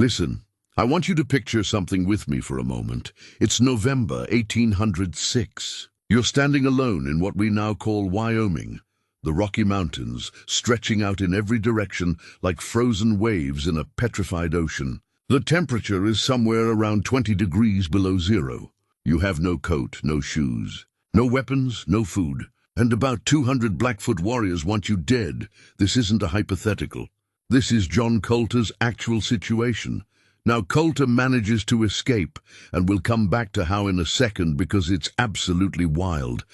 Listen, I want you to picture something with me for a moment. It's November 1806. You're standing alone in what we now call Wyoming, the Rocky Mountains stretching out in every direction like frozen waves in a petrified ocean. The temperature is somewhere around 20 degrees below zero. You have no coat, no shoes, no weapons, no food, and about 200 Blackfoot warriors want you dead. This isn't a hypothetical. This is John Colter's actual situation. Now Colter manages to escape, and we'll come back to how in a second because it's absolutely wild.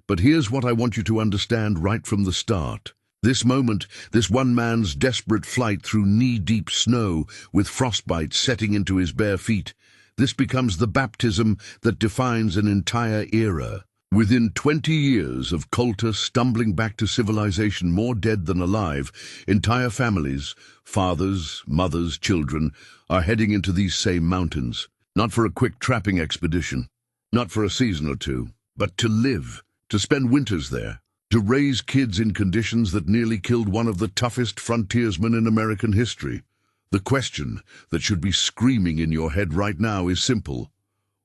But here's what I want you to understand right from the start. This moment, this one man's desperate flight through knee-deep snow with frostbite setting into his bare feet, this becomes the baptism that defines an entire era. Within 20 years of Coulter stumbling back to civilization more dead than alive, entire families, fathers, mothers, children, are heading into these same mountains. Not for a quick trapping expedition, not for a season or two, but to live, to spend winters there, to raise kids in conditions that nearly killed one of the toughest frontiersmen in American history. The question that should be screaming in your head right now is simple.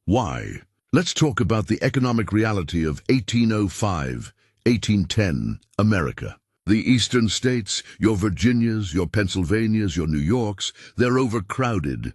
Why? Let's talk about the economic reality of 1805, 1810 America. The eastern states, your Virginias, your Pennsylvanias, your New Yorks, they're overcrowded.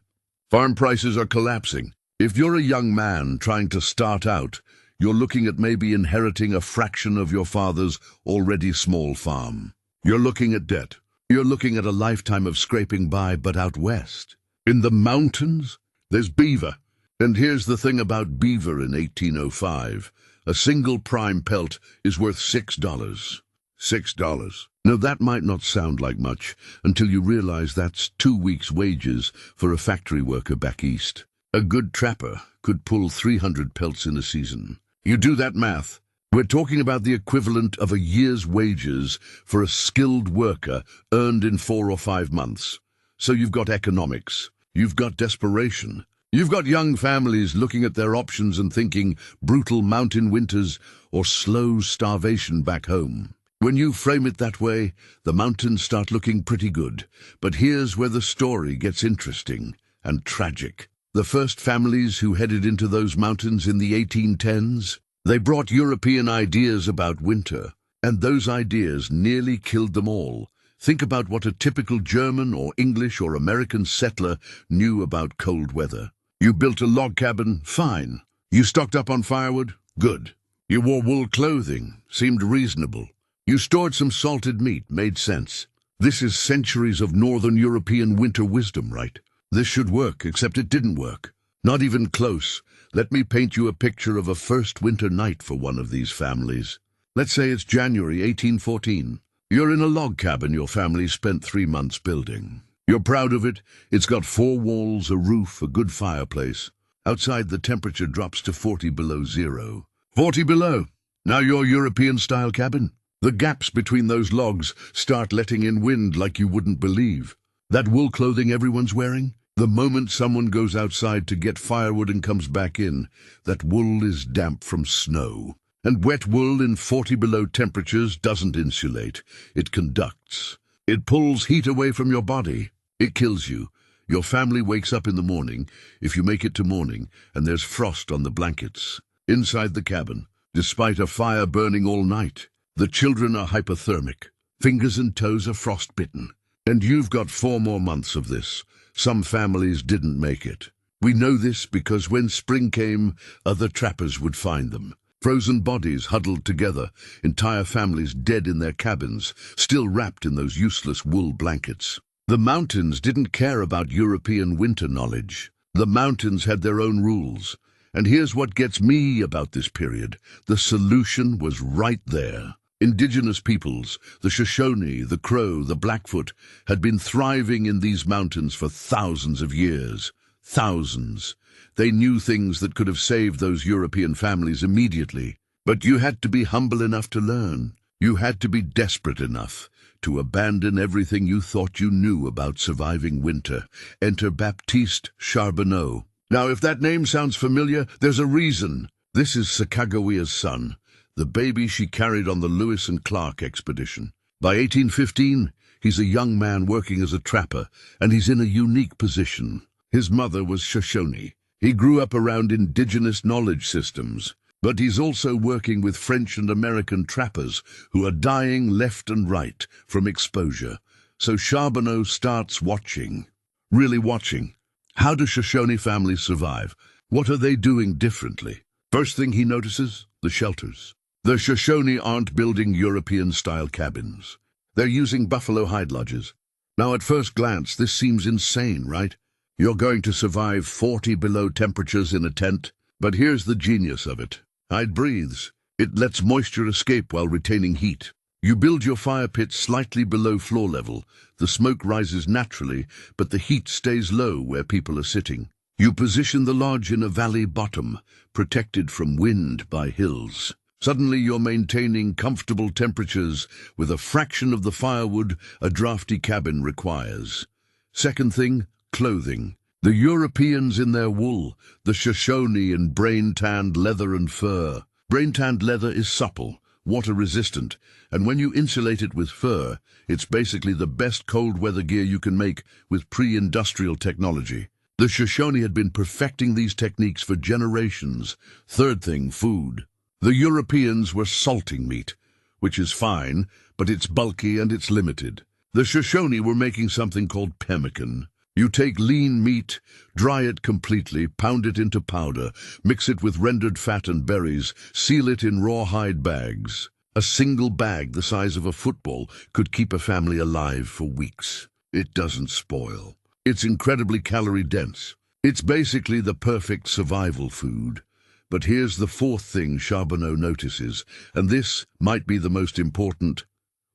Farm prices are collapsing. If you're a young man trying to start out, you're looking at maybe inheriting a fraction of your father's already small farm. You're looking at debt. You're looking at a lifetime of scraping by, but out west, in the mountains, there's beaver. And here's the thing about beaver in 1805. A single prime pelt is worth $6. $6. Now that might not sound like much until you realize that's 2 weeks' wages for a factory worker back east. A good trapper could pull 300 pelts in a season. You do that math. We're talking about the equivalent of a year's wages for a skilled worker earned in 4 or 5 months. So you've got economics. You've got desperation. You've got young families looking at their options and thinking brutal mountain winters or slow starvation back home. When you frame it that way, the mountains start looking pretty good. But here's where the story gets interesting and tragic. The first families who headed into those mountains in the 1810s, they brought European ideas about winter, and those ideas nearly killed them all. Think about what a typical German or English or American settler knew about cold weather. You built a log cabin? Fine. You stocked up on firewood? Good. You wore wool clothing? Seemed reasonable. You stored some salted meat? Made sense. This is centuries of Northern European winter wisdom, right? This should work, except it didn't work. Not even close. Let me paint you a picture of a first winter night for one of these families. Let's say it's January 1814. You're in a log cabin your family spent 3 months building. You're proud of it. It's got 4 walls, a roof, a good fireplace. Outside, the temperature drops to 40 below zero. 40 below. Now your European-style cabin. The gaps between those logs start letting in wind like you wouldn't believe. That wool clothing everyone's wearing? The moment someone goes outside to get firewood and comes back in, that wool is damp from snow. And wet wool in 40 below temperatures doesn't insulate. It conducts. It pulls heat away from your body. It kills you. Your family wakes up in the morning, if you make it to morning, and there's frost on the blankets. Inside the cabin, despite a fire burning all night, the children are hypothermic. Fingers and toes are frostbitten. And you've got 4 more months of this. Some families didn't make it. We know this because when spring came, other trappers would find them. Frozen bodies huddled together, entire families dead in their cabins, still wrapped in those useless wool blankets. The mountains didn't care about European winter knowledge. The mountains had their own rules. And here's what gets me about this period. The solution was right there. Indigenous peoples, the Shoshone, the Crow, the Blackfoot, had been thriving in these mountains for thousands of years. Thousands. They knew things that could have saved those European families immediately. But you had to be humble enough to learn. You had to be desperate enough to abandon everything you thought you knew about surviving winter. Enter Baptiste Charbonneau. Now, if that name sounds familiar, there's a reason. This is Sacagawea's son, the baby she carried on the Lewis and Clark expedition. By 1815, He's a young man working as a trapper, and he's in a unique position. His mother was Shoshone. He grew up around indigenous knowledge systems, but he's also working with French and American trappers who are dying left and right from exposure. So Charbonneau starts watching. Really watching. How do Shoshone families survive? What are they doing differently? First thing he notices, the shelters. The Shoshone aren't building European-style cabins. They're using buffalo hide lodges. Now, at first glance, this seems insane, right? You're going to survive 40 below temperatures in a tent? But here's the genius of it. Hide breathes. It lets moisture escape while retaining heat. You build your fire pit slightly below floor level. The smoke rises naturally, but the heat stays low where people are sitting. You position the lodge in a valley bottom, protected from wind by hills. Suddenly you're maintaining comfortable temperatures with a fraction of the firewood a drafty cabin requires. Second thing, clothing. The Europeans in their wool, the Shoshone in brain-tanned leather and fur. Brain-tanned leather is supple, water-resistant, and when you insulate it with fur, it's basically the best cold-weather gear you can make with pre-industrial technology. The Shoshone had been perfecting these techniques for generations. Third thing, food. The Europeans were salting meat, which is fine, but it's bulky and it's limited. The Shoshone were making something called pemmican. You take lean meat, dry it completely, pound it into powder, mix it with rendered fat and berries, seal it in rawhide bags. A single bag the size of a football could keep a family alive for weeks. It doesn't spoil. It's incredibly calorie-dense. It's basically the perfect survival food. But here's the fourth thing Charbonneau notices, and this might be the most important: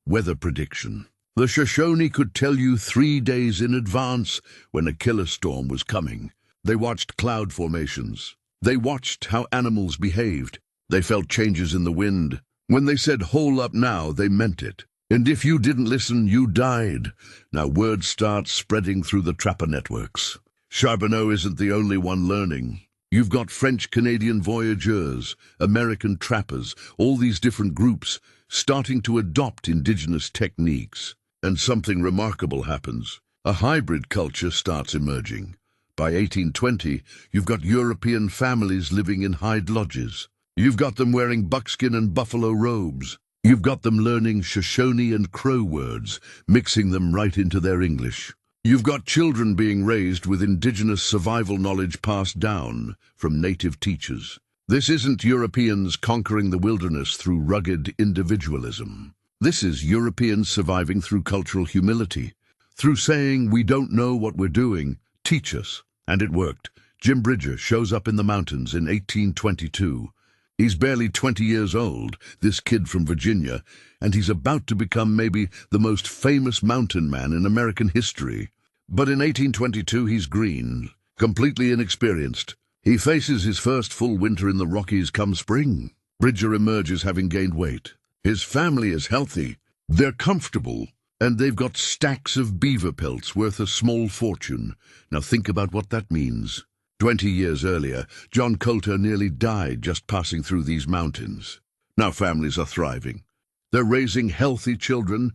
weather prediction. The Shoshone could tell you 3 days in advance when a killer storm was coming. They watched cloud formations. They watched how animals behaved. They felt changes in the wind. When they said, "Hole up now," they meant it. And if you didn't listen, you died. Now word starts spreading through the trapper networks. Charbonneau isn't the only one learning. You've got French-Canadian voyageurs, American trappers, all these different groups starting to adopt indigenous techniques. And something remarkable happens. A hybrid culture starts emerging. By 1820, you've got European families living in hide lodges. You've got them wearing buckskin and buffalo robes. You've got them learning Shoshone and Crow words, mixing them right into their English. You've got children being raised with indigenous survival knowledge passed down from native teachers. This isn't Europeans conquering the wilderness through rugged individualism. This is Europeans surviving through cultural humility, through saying, "We don't know what we're doing, teach us." And it worked. Jim Bridger shows up in the mountains in 1822. He's barely 20 years old, this kid from Virginia, and he's about to become maybe the most famous mountain man in American history. But in 1822, he's green, completely inexperienced. He faces his first full winter in the Rockies come spring. Bridger emerges having gained weight. His family is healthy, they're comfortable, and they've got stacks of beaver pelts worth a small fortune. Now think about what that means. 20 years earlier, John Coulter nearly died just passing through these mountains. Now families are thriving. They're raising healthy children.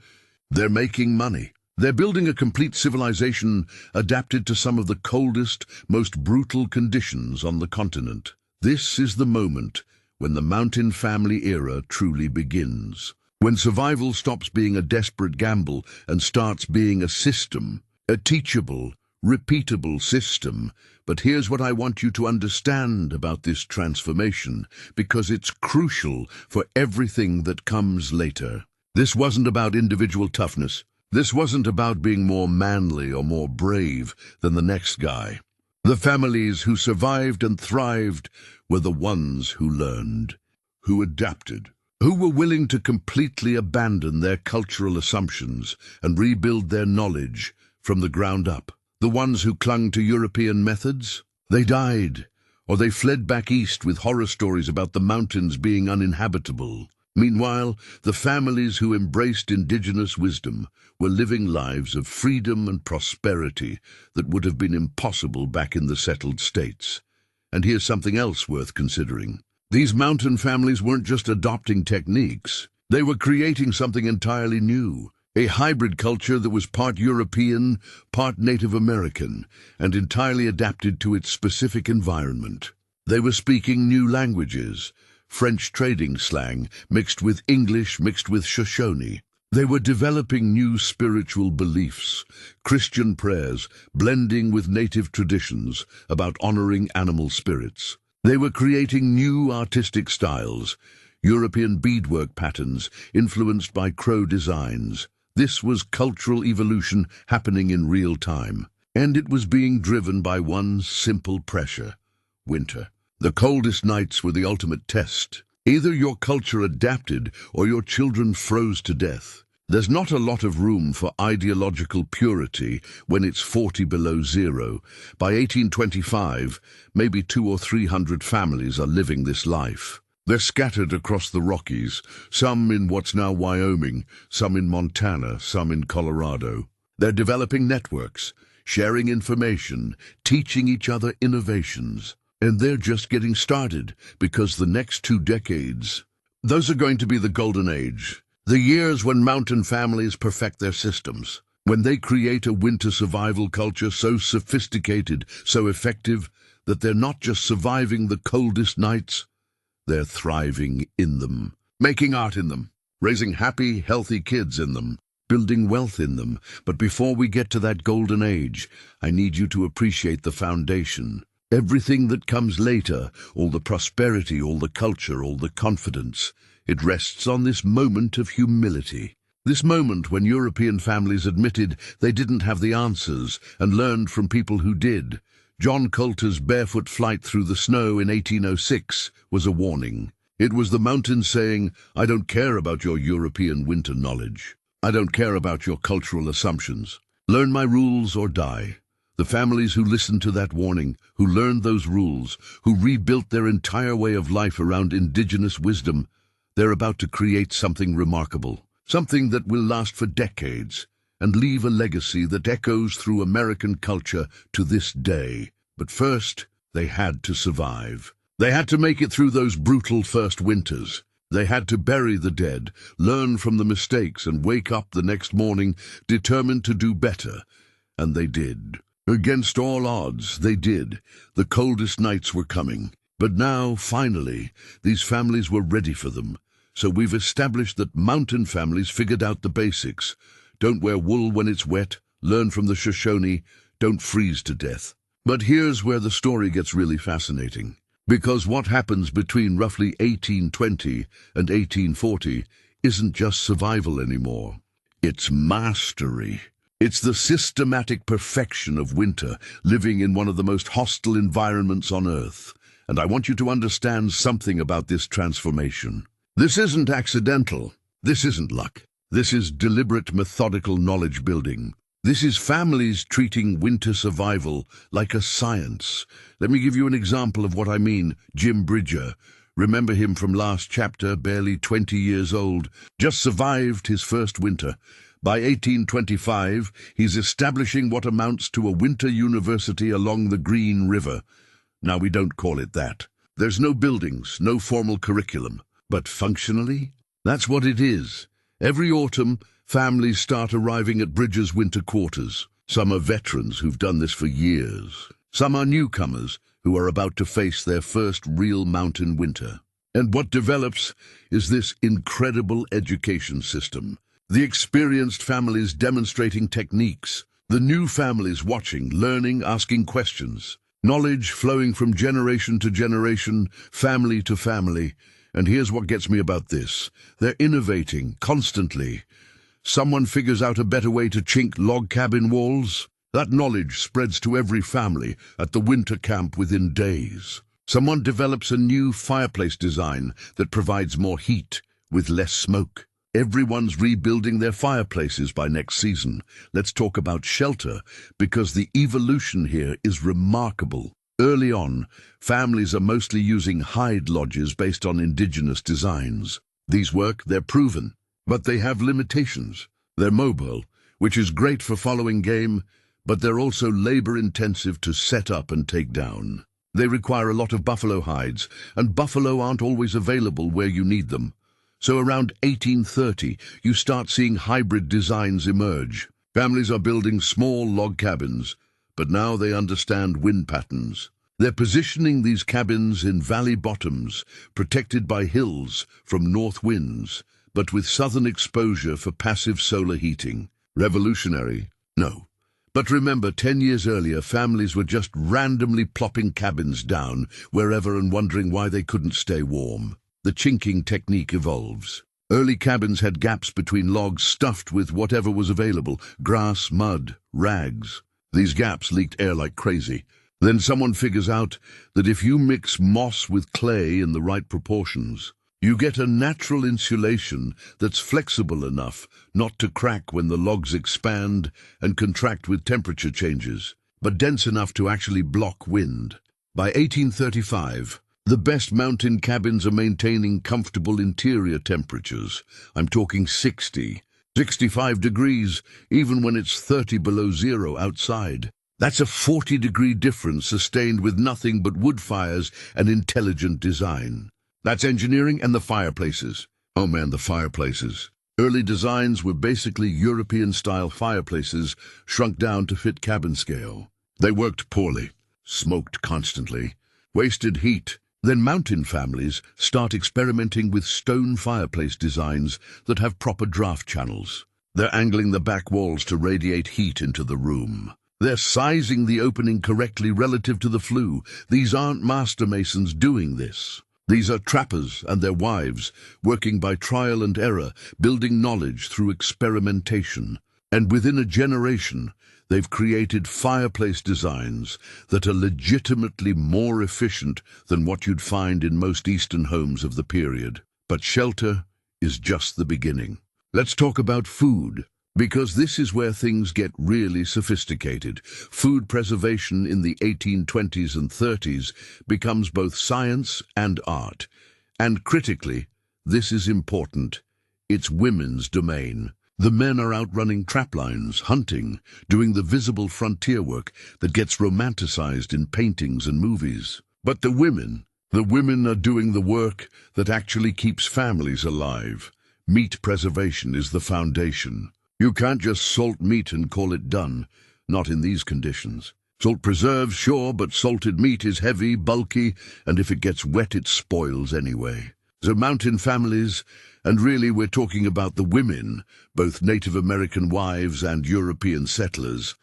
They're making money. They're building a complete civilization adapted to some of the coldest, most brutal conditions on the continent. This is the moment when the mountain family era truly begins. When survival stops being a desperate gamble and starts being a system, a teachable, repeatable system. But here's what I want you to understand about this transformation, because it's crucial for everything that comes later. This wasn't about individual toughness. This wasn't about being more manly or more brave than the next guy. The families who survived and thrived were the ones who learned, who adapted, who were willing to completely abandon their cultural assumptions and rebuild their knowledge from the ground up. The ones who clung to European methods, they died, or they fled back east with horror stories about the mountains being uninhabitable. Meanwhile, the families who embraced indigenous wisdom were living lives of freedom and prosperity that would have been impossible back in the settled states. And here's something else worth considering. These mountain families weren't just adopting techniques. They were creating something entirely new. A hybrid culture that was part European, part Native American, and entirely adapted to its specific environment. They were speaking new languages, French trading slang, mixed with English, mixed with Shoshone. They were developing new spiritual beliefs, Christian prayers, blending with native traditions about honoring animal spirits. They were creating new artistic styles, European beadwork patterns influenced by crow designs. This was cultural evolution happening in real time, and it was being driven by one simple pressure: winter. The coldest nights were the ultimate test. Either your culture adapted or your children froze to death. There's not a lot of room for ideological purity when it's 40 below zero. By 1825, maybe 200 or 300 families are living this life. They're scattered across the Rockies, some in what's now Wyoming, some in Montana, some in Colorado. They're developing networks, sharing information, teaching each other innovations. And they're just getting started, because the next 2 decades, those are going to be the golden age. The years when mountain families perfect their systems, when they create a winter survival culture so sophisticated, so effective, that they're not just surviving the coldest nights, they're thriving in them, making art in them, raising happy, healthy kids in them, building wealth in them. But before we get to that golden age, I need you to appreciate the foundation. Everything that comes later, all the prosperity, all the culture, all the confidence, it rests on this moment of humility. This moment when European families admitted they didn't have the answers and learned from people who did. John Colter's barefoot flight through the snow in 1806 was a warning. It was the mountains saying, I don't care about your European winter knowledge. I don't care about your cultural assumptions. Learn my rules or die. The families who listened to that warning, who learned those rules, who rebuilt their entire way of life around indigenous wisdom, they're about to create something remarkable, something that will last for decades, and leave a legacy that echoes through American culture to this day. But first, they had to survive. They had to make it through those brutal first winters. They had to bury the dead, learn from the mistakes, and wake up the next morning determined to do better. And they did. Against all odds, they did. The coldest nights were coming. But now, finally, these families were ready for them. So we've established that mountain families figured out the basics. Don't wear wool when it's wet, learn from the Shoshone, don't freeze to death. But here's where the story gets really fascinating. Because what happens between roughly 1820 and 1840 isn't just survival anymore. It's mastery. It's the systematic perfection of winter, living in one of the most hostile environments on Earth. And I want you to understand something about this transformation. This isn't accidental. This isn't luck. This is deliberate, methodical knowledge building. This is families treating winter survival like a science. Let me give you an example of what I mean. Jim Bridger. Remember him from last chapter, barely 20 years old, just survived his first winter. By 1825, he's establishing what amounts to a winter university along the Green River. Now, we don't call it that. There's no buildings, no formal curriculum. But functionally, that's what it is. Every autumn, families start arriving at Bridger's winter quarters. Some are veterans who've done this for years. Some are newcomers who are about to face their first real mountain winter. And what develops is this incredible education system. The experienced families demonstrating techniques. The new families watching, learning, asking questions. Knowledge flowing from generation to generation, family to family. And here's what gets me about this. They're innovating constantly. Someone figures out a better way to chink log cabin walls. That knowledge spreads to every family at the winter camp within days. Someone develops a new fireplace design that provides more heat with less smoke. Everyone's rebuilding their fireplaces by next season. Let's talk about shelter, because the evolution here is remarkable. Early on, families are mostly using hide lodges based on indigenous designs. These work, they're proven, but they have limitations. They're mobile, which is great for following game, but they're also labor-intensive to set up and take down. They require a lot of buffalo hides, and buffalo aren't always available where you need them. So around 1830, you start seeing hybrid designs emerge. Families are building small log cabins, but now they understand wind patterns. They're positioning these cabins in valley bottoms, protected by hills from north winds, but with southern exposure for passive solar heating. Revolutionary? No. But remember, 10 years earlier, families were just randomly plopping cabins down wherever and wondering why they couldn't stay warm. The chinking technique evolves. Early cabins had gaps between logs stuffed with whatever was available: grass, mud, rags. These gaps leaked air like crazy. Then someone figures out that if you mix moss with clay in the right proportions, you get a natural insulation that's flexible enough not to crack when the logs expand and contract with temperature changes, but dense enough to actually block wind. By 1835, the best mountain cabins are maintaining comfortable interior temperatures. I'm talking 60, 65 degrees, even when it's 30 below zero outside. That's a 40-degree difference sustained with nothing but wood fires and intelligent design. That's engineering. And the fireplaces. Oh man, the fireplaces. Early designs were basically European-style fireplaces shrunk down to fit cabin scale. They worked poorly, smoked constantly, wasted heat. Then mountain families start experimenting with stone fireplace designs that have proper draft channels. They're angling the back walls to radiate heat into the room. They're sizing the opening correctly relative to the flue. These aren't master masons doing this. These are trappers and their wives, working by trial and error, building knowledge through experimentation. And within a generation, they've created fireplace designs that are legitimately more efficient than what you'd find in most Eastern homes of the period. But shelter is just the beginning. Let's talk about food, because this is where things get really sophisticated. Food preservation in the 1820s and 30s becomes both science and art. And critically, this is important, it's women's domain. The men are out running traplines, hunting, doing the visible frontier work that gets romanticized in paintings and movies. But the women are doing the work that actually keeps families alive. Meat preservation is the foundation. You can't just salt meat and call it done, not in these conditions. Salt preserves, sure, but salted meat is heavy, bulky, and if it gets wet, it spoils anyway. So mountain families, and really we're talking about the women, both Native American wives and European settlers,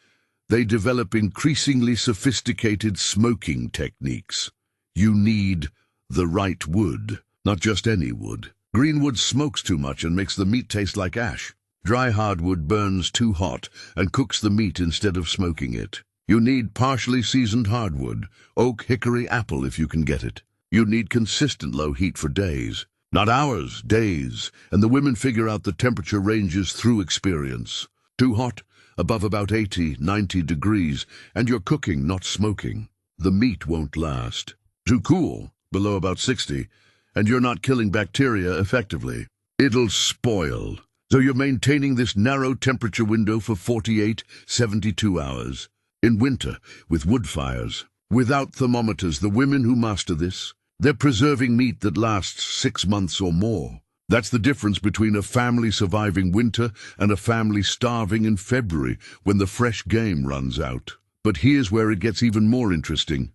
they develop increasingly sophisticated smoking techniques. You need the right wood, not just any wood. Green wood smokes too much and makes the meat taste like ash. Dry hardwood burns too hot and cooks the meat instead of smoking it. You need partially seasoned hardwood, oak, hickory, apple if you can get it. You need consistent low heat for days, not hours, days, and the women figure out the temperature ranges through experience. Too hot, above about 80, 90 degrees, and you're cooking, not smoking. The meat won't last. Too cool, below about 60, and you're not killing bacteria effectively. It'll spoil. So you're maintaining this narrow temperature window for 48, 72 hours. In winter, with wood fires. Without thermometers, the women who master this, they're preserving meat that lasts 6 months or more. That's the difference between a family surviving winter and a family starving in February when the fresh game runs out. But here's where it gets even more interesting.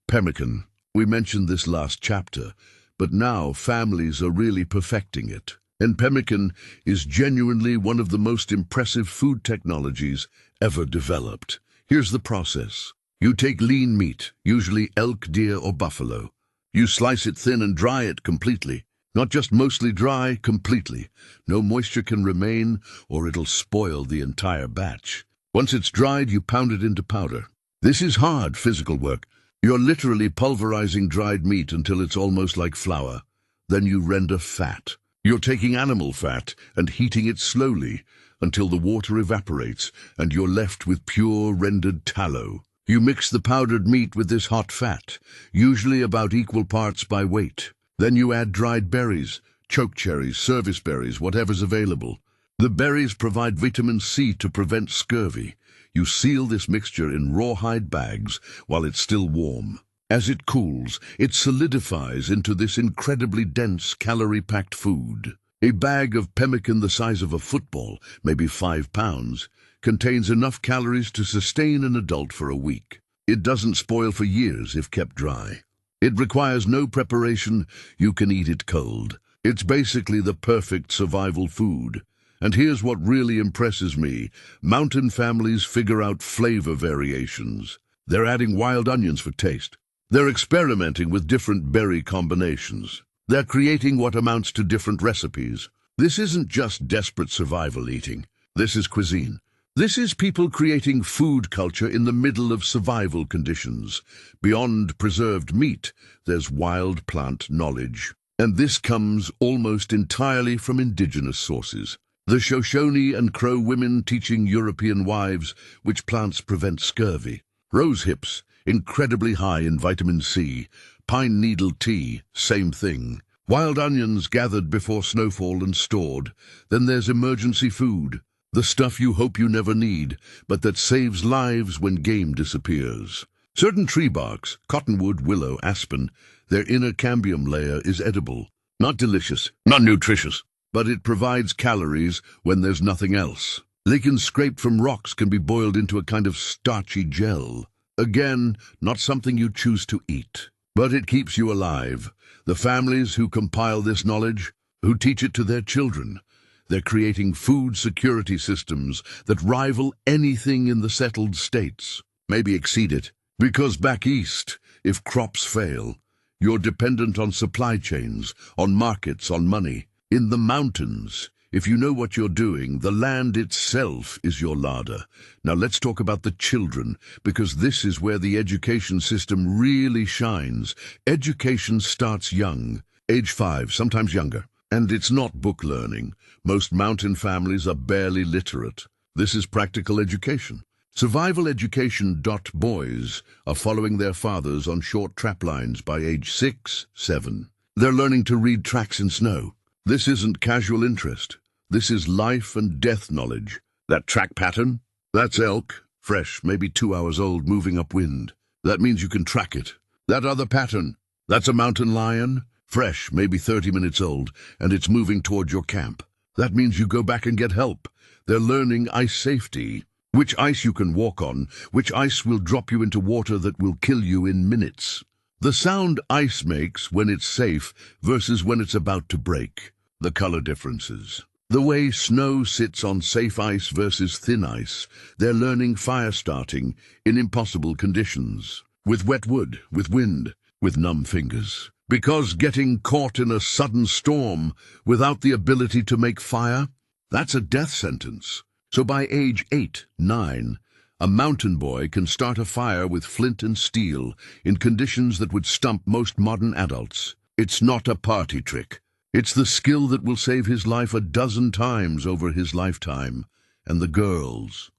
Pemmican. We mentioned this last chapter, but now families are really perfecting it. And pemmican is genuinely one of the most impressive food technologies ever developed. Here's the process. You take lean meat, usually elk, deer, or buffalo. You slice it thin and dry it completely. Not just mostly dry, completely. No moisture can remain, or it'll spoil the entire batch. Once it's dried, you pound it into powder. This is hard physical work. You're literally pulverizing dried meat until it's almost like flour. Then you render fat. You're taking animal fat and heating it slowly until the water evaporates and you're left with pure rendered tallow. You mix the powdered meat with this hot fat, usually about equal parts by weight. Then you add dried berries, choke cherries, service berries, whatever's available. The berries provide vitamin C to prevent scurvy. You seal this mixture in rawhide bags while it's still warm. As it cools, it solidifies into this incredibly dense, calorie-packed food. A bag of pemmican the size of a football, maybe 5 pounds, contains enough calories to sustain an adult for a week. It doesn't spoil for years if kept dry. It requires no preparation, you can eat it cold. It's basically the perfect survival food. And here's what really impresses me. Mountain families figure out flavor variations. They're adding wild onions for taste. They're experimenting with different berry combinations. They're creating what amounts to different recipes. This isn't just desperate survival eating. This is cuisine. This is people creating food culture in the middle of survival conditions. Beyond preserved meat, there's wild plant knowledge. And this comes almost entirely from indigenous sources. The Shoshone and Crow women teaching European wives which plants prevent scurvy. Rose hips, incredibly high in vitamin C. Pine needle tea, same thing. Wild onions gathered before snowfall and stored. Then there's emergency food. The stuff you hope you never need, but that saves lives when game disappears. Certain tree barks, cottonwood, willow, aspen, their inner cambium layer is edible. Not delicious, not nutritious, but it provides calories when there's nothing else. Lichens scraped from rocks can be boiled into a kind of starchy gel. Again, not something you choose to eat, but it keeps you alive. The families who compile this knowledge, who teach it to their children, they're creating food security systems that rival anything in the settled states, maybe exceed it. Because back east, if crops fail, you're dependent on supply chains, on markets, on money. In the mountains, if you know what you're doing, the land itself is your larder. Now let's talk about the children, because this is where the education system really shines. Education starts young, age 5, sometimes younger. And it's not book learning. Most mountain families are barely literate. This is practical education. Survival education. Boys are following their fathers on short trap lines by age 6, 7. They're learning to read tracks in snow. This isn't casual interest. This is life and death knowledge. That track pattern? That's elk, fresh, maybe 2 hours old, moving upwind. That means you can track it. That other pattern? That's a mountain lion, fresh, maybe 30 minutes old, and it's moving toward your camp. That means you go back and get help. They're learning ice safety. Which ice you can walk on, which ice will drop you into water that will kill you in minutes. The sound ice makes when it's safe versus when it's about to break. The color differences. The way snow sits on safe ice versus thin ice. They're learning fire starting in impossible conditions. With wet wood, with wind, with numb fingers. Because getting caught in a sudden storm without the ability to make fire, that's a death sentence. So by age 8, 9, a mountain boy can start a fire with flint and steel in conditions that would stump most modern adults. It's not a party trick. It's the skill that will save his life a dozen times over his lifetime. And the girls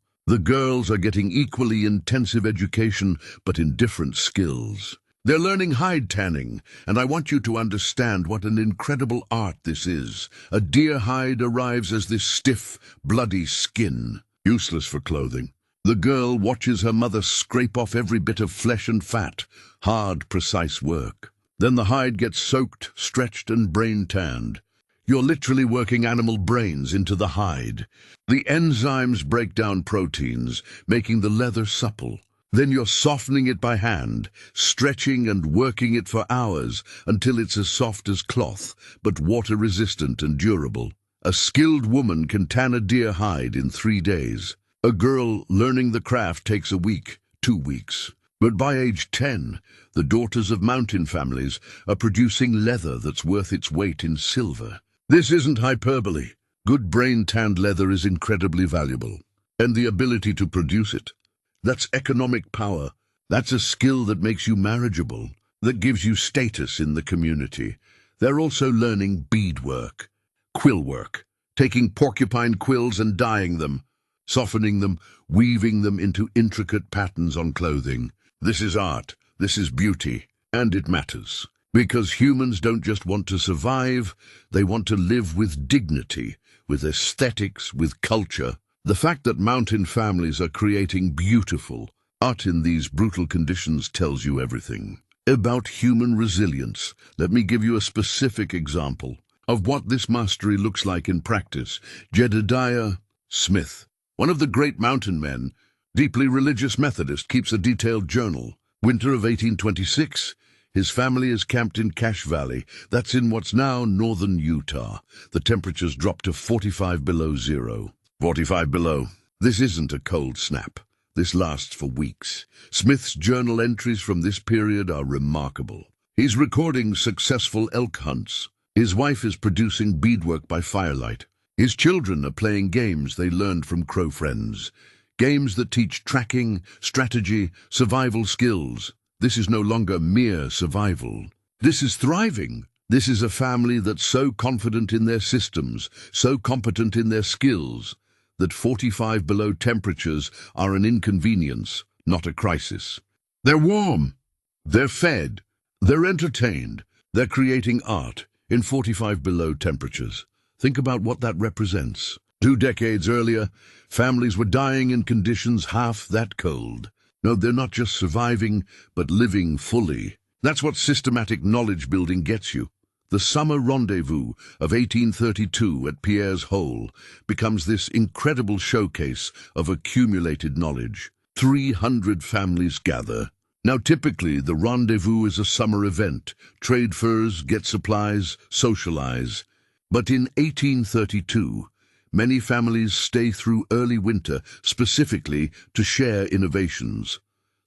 are getting equally intensive education, but in different skills. They're learning hide tanning, and I want you to understand what an incredible art this is. A deer hide arrives as this stiff, bloody skin, useless for clothing. The girl watches her mother scrape off every bit of flesh and fat, hard, precise work. Then the hide gets soaked, stretched, and brain-tanned. You're literally working animal brains into the hide. The enzymes break down proteins, making the leather supple. Then you're softening it by hand, stretching and working it for hours until it's as soft as cloth, but water-resistant and durable. A skilled woman can tan a deer hide in 3 days. A girl learning the craft takes a week, 2 weeks. But by age 10, the daughters of mountain families are producing leather that's worth its weight in silver. This isn't hyperbole. Good brain-tanned leather is incredibly valuable. And the ability to produce it. That's economic power. That's a skill that makes you marriageable, that gives you status in the community. They're also learning beadwork, quill work, taking porcupine quills and dyeing them, softening them, weaving them into intricate patterns on clothing. This is art, this is beauty, and it matters. Because humans don't just want to survive, they want to live with dignity, with aesthetics, with culture. The fact that mountain families are creating beautiful art in these brutal conditions tells you everything. About human resilience, let me give you a specific example. of what this mastery looks like in practice. Jedediah Smith, one of the great mountain men, deeply religious Methodist, keeps a detailed journal. Winter of 1826. His family is camped in Cache Valley. That's in what's now northern Utah. The temperatures drop to 45 below zero. 45 below. This isn't a cold snap. This lasts for weeks. Smith's journal entries from this period are remarkable. He's recording successful elk hunts. His wife is producing beadwork by firelight. His children are playing games they learned from crow friends. Games that teach tracking, strategy, survival skills. This is no longer mere survival. This is thriving. This is a family that's so confident in their systems, so competent in their skills, that 45 below temperatures are an inconvenience, not a crisis. They're warm. They're fed. They're entertained. They're creating art in 45 below temperatures. Think about what that represents. 2 decades earlier, families were dying in conditions half that cold. No, they're not just surviving, but living fully. That's what systematic knowledge building gets you. The summer rendezvous of 1832 at Pierre's Hole becomes this incredible showcase of accumulated knowledge. 300 families gather. Now, typically, the rendezvous is a summer event. Trade fairs, get supplies, socialize. But in 1832, many families stay through early winter specifically to share innovations.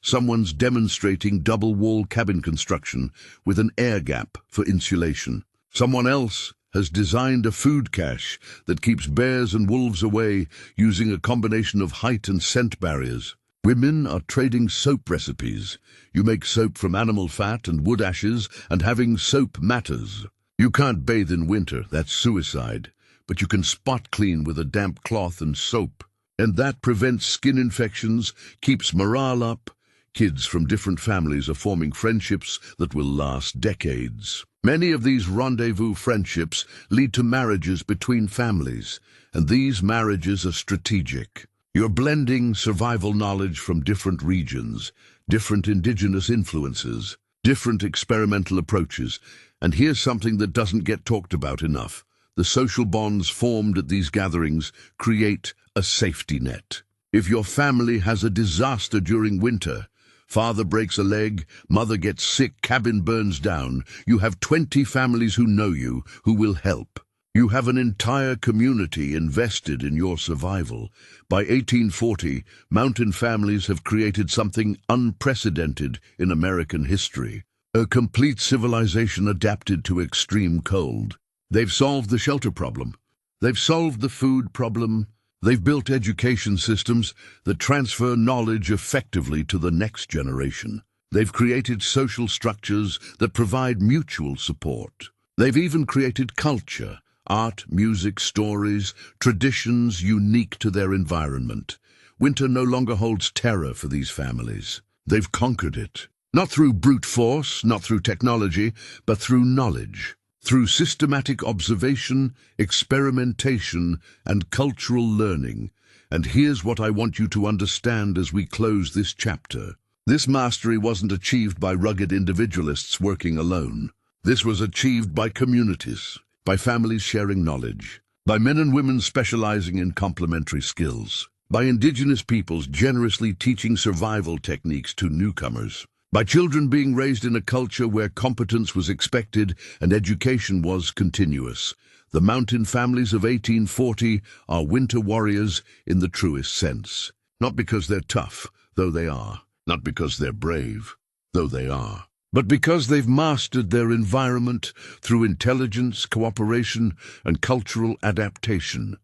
Someone's demonstrating double-wall cabin construction with an air gap for insulation. Someone else has designed a food cache that keeps bears and wolves away using a combination of height and scent barriers. Women are trading soap recipes. You make soap from animal fat and wood ashes, and having soap matters. You can't bathe in winter, that's suicide. But you can spot clean with a damp cloth and soap. And that prevents skin infections, keeps morale up. Kids from different families are forming friendships that will last decades. Many of these rendezvous friendships lead to marriages between families, and these marriages are strategic. You're blending survival knowledge from different regions, different indigenous influences, different experimental approaches. And here's something that doesn't get talked about enough. The social bonds formed at these gatherings create a safety net. If your family has a disaster during winter, father breaks a leg, mother gets sick, cabin burns down, you have 20 families who know you, who will help. You have an entire community invested in your survival. By 1840, mountain families have created something unprecedented in American history. A complete civilization adapted to extreme cold. They've solved the shelter problem. They've solved the food problem. They've built education systems that transfer knowledge effectively to the next generation. They've created social structures that provide mutual support. They've even created culture, art, music, stories, traditions unique to their environment. Winter no longer holds terror for these families. They've conquered it. Not through brute force, not through technology, but through knowledge. Through systematic observation, experimentation, and cultural learning. And here's what I want you to understand as we close this chapter. This mastery wasn't achieved by rugged individualists working alone. This was achieved by communities, by families sharing knowledge, by men and women specializing in complementary skills, by indigenous peoples generously teaching survival techniques to newcomers, by children being raised in a culture where competence was expected and education was continuous. The mountain families of 1840 are winter warriors in the truest sense. Not because they're tough, though they are. Not because they're brave, though they are. But because they've mastered their environment through intelligence, cooperation, and cultural adaptation.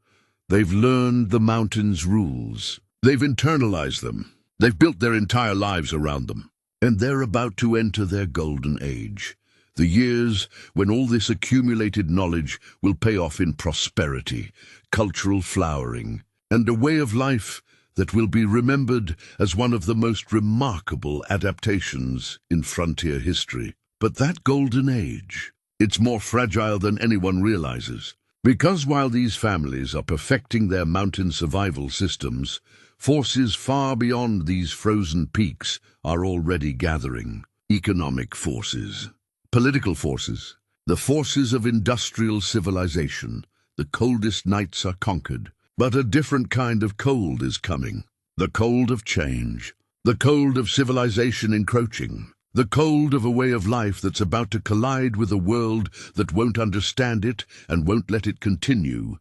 They've learned the mountain's rules. They've internalized them. They've built their entire lives around them. And they're about to enter their golden age. The years when all this accumulated knowledge will pay off in prosperity, cultural flowering, and a way of life that will be remembered as one of the most remarkable adaptations in frontier history. But that golden age, it's more fragile than anyone realizes. Because while these families are perfecting their mountain survival systems, forces far beyond these frozen peaks are already gathering. Economic forces, political forces, The forces of industrial civilization. The coldest nights are conquered. But a different kind of cold is coming. The cold of change. The cold of civilization encroaching. The cold of a way of life that's about to collide with a world that won't understand it and won't let it continue.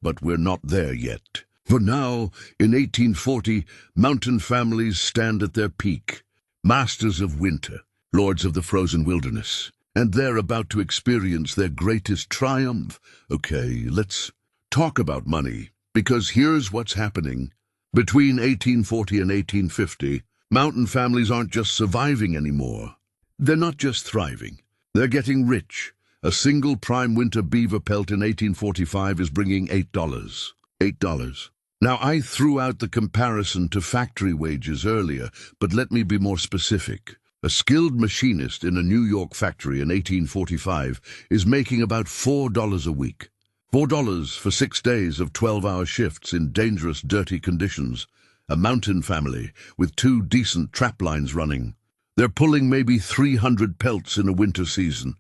But we're not there yet. For now, in 1840, mountain families stand at their peak. Masters of winter, lords of the frozen wilderness. And they're about to experience their greatest triumph. Okay, let's talk about money. Because here's what's happening. Between 1840 and 1850, mountain families aren't just surviving anymore. They're not just thriving. They're getting rich. A single prime winter beaver pelt in 1845 is bringing $8. $8. Now, I threw out the comparison to factory wages earlier, but let me be more specific. A skilled machinist in a New York factory in 1845 is making about $4 a week. $4 for 6 days of 12-hour shifts in dangerous, dirty conditions. A mountain family with 2 decent trap lines running. They're pulling maybe 300 pelts in a winter season.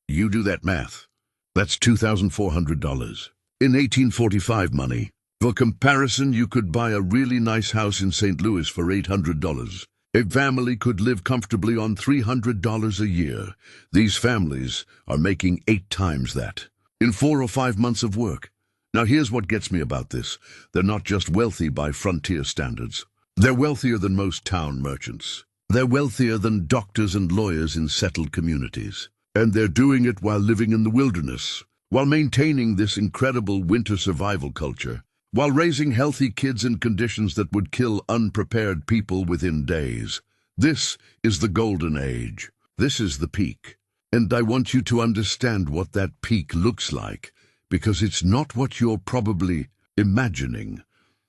You do that math. That's $2,400. In 1845 money. For comparison, you could buy a really nice house in St. Louis for $800. A family could live comfortably on $300 a year. These families are making 8 times that in 4 or 5 months of work. Now here's what gets me about this. They're not just wealthy by frontier standards. They're wealthier than most town merchants. They're wealthier than doctors and lawyers in settled communities. And they're doing it while living in the wilderness, while maintaining this incredible winter survival culture, while raising healthy kids in conditions that would kill unprepared people within days. This is the golden age. This is the peak. And I want you to understand what that peak looks like, because it's not what you're probably imagining.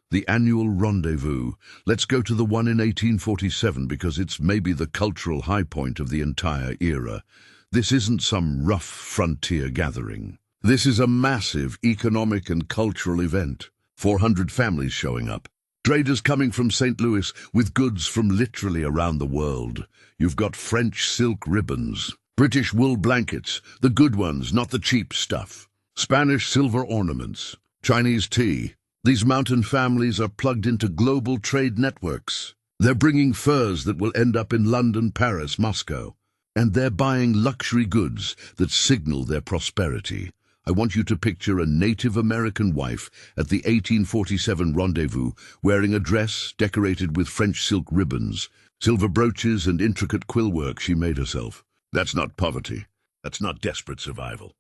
The annual rendezvous. Let's go to the one in 1847 because it's maybe the cultural high point of the entire era. This isn't some rough frontier gathering. This is a massive economic and cultural event. 400 families showing up. Traders coming from St. Louis with goods from literally around the world. You've got French silk ribbons, British wool blankets, the good ones, not the cheap stuff. Spanish silver ornaments, Chinese tea. These mountain families are plugged into global trade networks. They're bringing furs that will end up in London, Paris, Moscow. And they're buying luxury goods that signal their prosperity. I want you to picture a Native American wife at the 1847 rendezvous wearing a dress decorated with French silk ribbons, silver brooches and intricate quill work she made herself. That's not poverty. That's not desperate survival.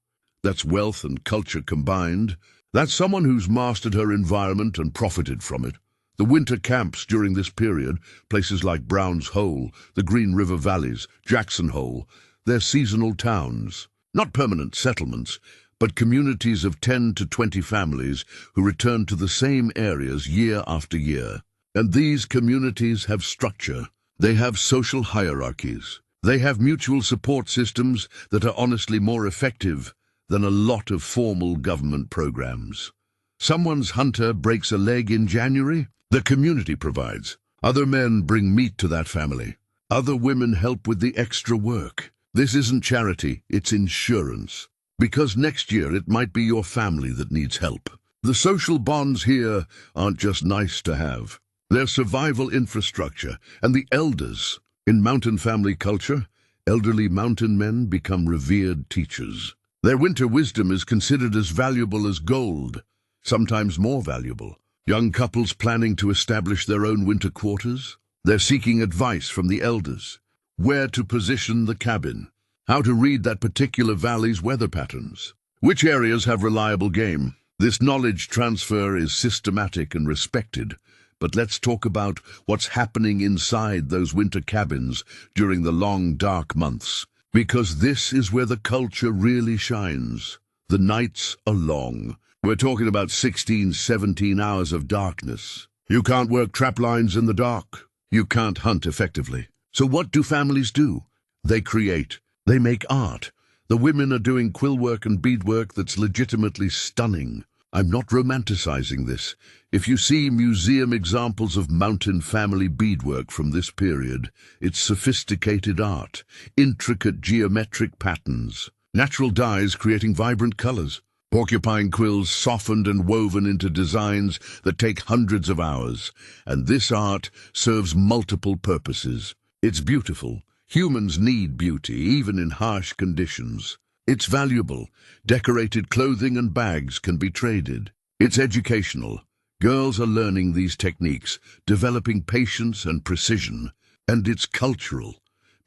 That's wealth and culture combined. That's someone who's mastered her environment and profited from it. The winter camps during this period, places like Brown's Hole, the Green River Valleys, Jackson Hole, they're seasonal towns, not permanent settlements, but communities of 10 to 20 families who return to the same areas year after year. And these communities have structure. They have social hierarchies. They have mutual support systems that are honestly more effective than a lot of formal government programs. Someone's hunter breaks a leg in January, the community provides. Other men bring meat to that family. Other women help with the extra work. This isn't charity, it's insurance. Because next year it might be your family that needs help. The social bonds here aren't just nice to have. They're survival infrastructure, and the elders. In mountain family culture, elderly mountain men become revered teachers. Their winter wisdom is considered as valuable as gold, sometimes more valuable. Young couples planning to establish their own winter quarters, they're seeking advice from the elders. Where to position the cabin, how to read that particular valley's weather patterns, which areas have reliable game. This knowledge transfer is systematic and respected. But let's talk about what's happening inside those winter cabins during the long, dark months. Because this is where the culture really shines. The nights are long. We're talking about 16, 17 hours of darkness. You can't work trap lines in the dark. You can't hunt effectively. So what do families do? They create. They make art. The women are doing quill work and beadwork that's legitimately stunning. I'm not romanticizing this. If you see museum examples of mountain family beadwork from this period, it's sophisticated art, intricate geometric patterns. natural dyes creating vibrant colors, porcupine quills softened and woven into designs that take hundreds of hours. And this art serves multiple purposes. It's beautiful. Humans need beauty, even in harsh conditions. It's valuable. Decorated clothing and bags can be traded. It's educational. Girls are learning these techniques, developing patience and precision. And it's cultural.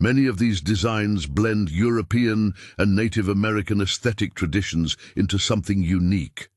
Many of these designs blend European and Native American aesthetic traditions into something unique.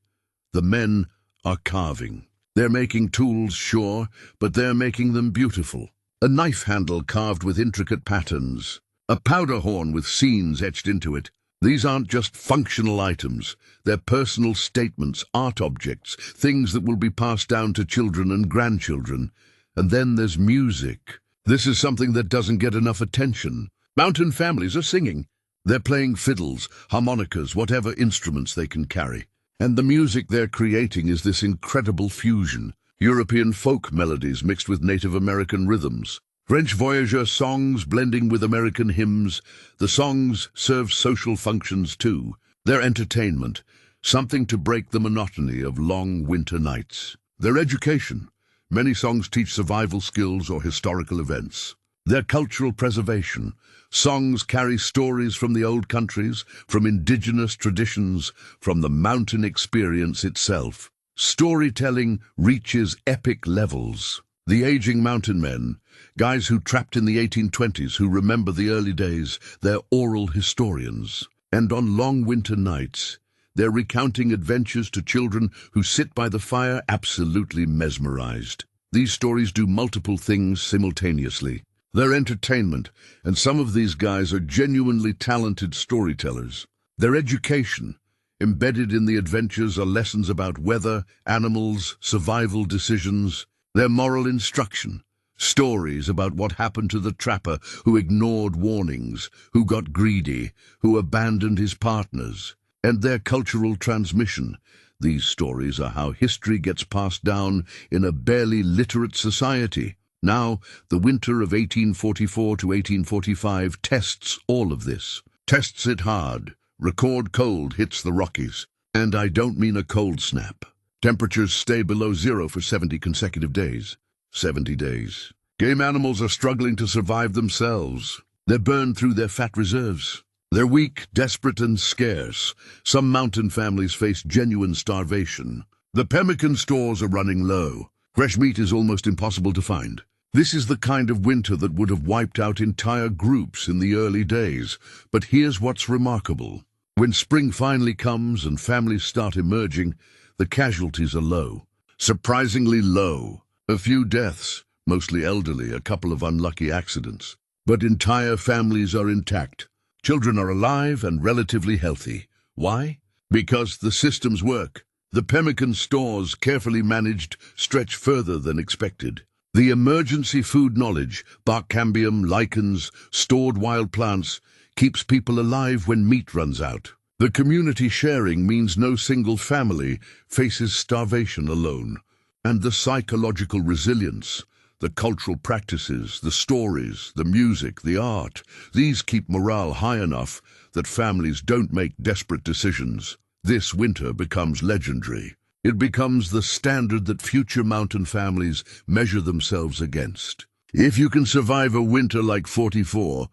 The men are carving. They're making tools, sure, but they're making them beautiful. A knife handle carved with intricate patterns. A powder horn with scenes etched into it. These aren't just functional items. They're personal statements, art objects, things that will be passed down to children and grandchildren. And then there's music. This is something that doesn't get enough attention. Mountain families are singing. They're playing fiddles, harmonicas, whatever instruments they can carry. And the music they're creating is this incredible fusion. European folk melodies mixed with Native American rhythms. French voyageur songs blending with American hymns. The songs serve social functions too. They're entertainment, something to break the monotony of long winter nights. They're education. Many songs teach survival skills or historical events. They're cultural preservation. Songs carry stories from the old countries, from indigenous traditions, from the mountain experience itself. Storytelling reaches epic levels. The aging mountain men, guys who trapped in the 1820s who remember the early days, they're oral historians. And on long winter nights, they're recounting adventures to children who sit by the fire absolutely mesmerized. These stories do multiple things simultaneously. They're entertainment, and some of these guys are genuinely talented storytellers. Their education, embedded in the adventures, are lessons about weather, animals, survival decisions. Their moral instruction, stories about what happened to the trapper who ignored warnings, who got greedy, who abandoned his partners. And their cultural transmission. These stories are how history gets passed down in a barely literate society. Now, the winter of 1844 to 1845 tests all of this. Tests it hard. Record cold hits the Rockies. And I don't mean a cold snap. Temperatures stay below zero for 70 consecutive days. 70 days. Game animals are struggling to survive themselves. They're burned through their fat reserves. They're weak, desperate, and scarce. Some mountain families face genuine starvation. The pemmican stores are running low. Fresh meat is almost impossible to find. This is the kind of winter that would have wiped out entire groups in the early days. But here's what's remarkable. When spring finally comes and families start emerging, the casualties are low. Surprisingly low. A few deaths, mostly elderly, a couple of unlucky accidents. But entire families are intact. Children are alive and relatively healthy. Why? Because the systems work. The pemmican stores, carefully managed, stretch further than expected. The emergency food knowledge, bark cambium, lichens, stored wild plants, keeps people alive when meat runs out. The community sharing means no single family faces starvation alone. And the psychological resilience, the cultural practices, the stories, the music, the art, these keep morale high enough that families don't make desperate decisions. This winter becomes legendary. It becomes the standard that future mountain families measure themselves against. If you can survive a winter like 44,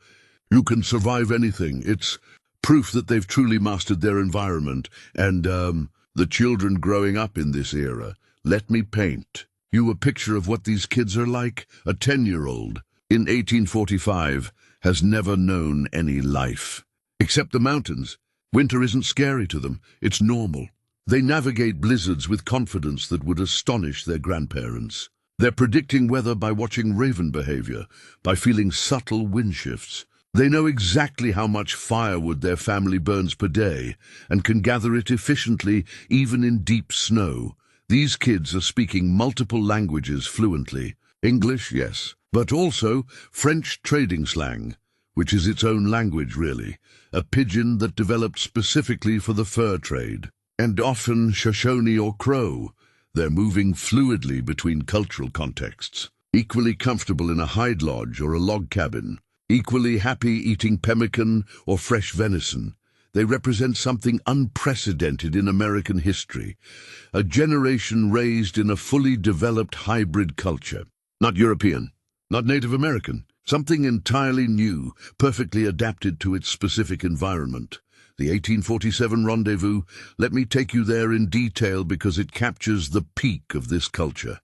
you can survive anything. It's proof that they've truly mastered their environment. And the children growing up in this era, let me paint you a picture of what these kids are like. A 10-year-old in 1845 has never known any life. Except the mountains. Winter isn't scary to them. It's normal. They navigate blizzards with confidence that would astonish their grandparents. They're predicting weather by watching raven behavior, by feeling subtle wind shifts. They know exactly how much firewood their family burns per day and can gather it efficiently even in deep snow. These kids are speaking multiple languages fluently. English, yes, but also French trading slang, which is its own language really, a pidgin that developed specifically for the fur trade. And often Shoshone or Crow. They're moving fluidly between cultural contexts, equally comfortable in a hide lodge or a log cabin, equally happy eating pemmican or fresh venison. They represent something unprecedented in American history, a generation raised in a fully developed hybrid culture. Not European, not Native American, something entirely new, perfectly adapted to its specific environment. The 1847 rendezvous, let me take you there in detail because it captures the peak of this culture.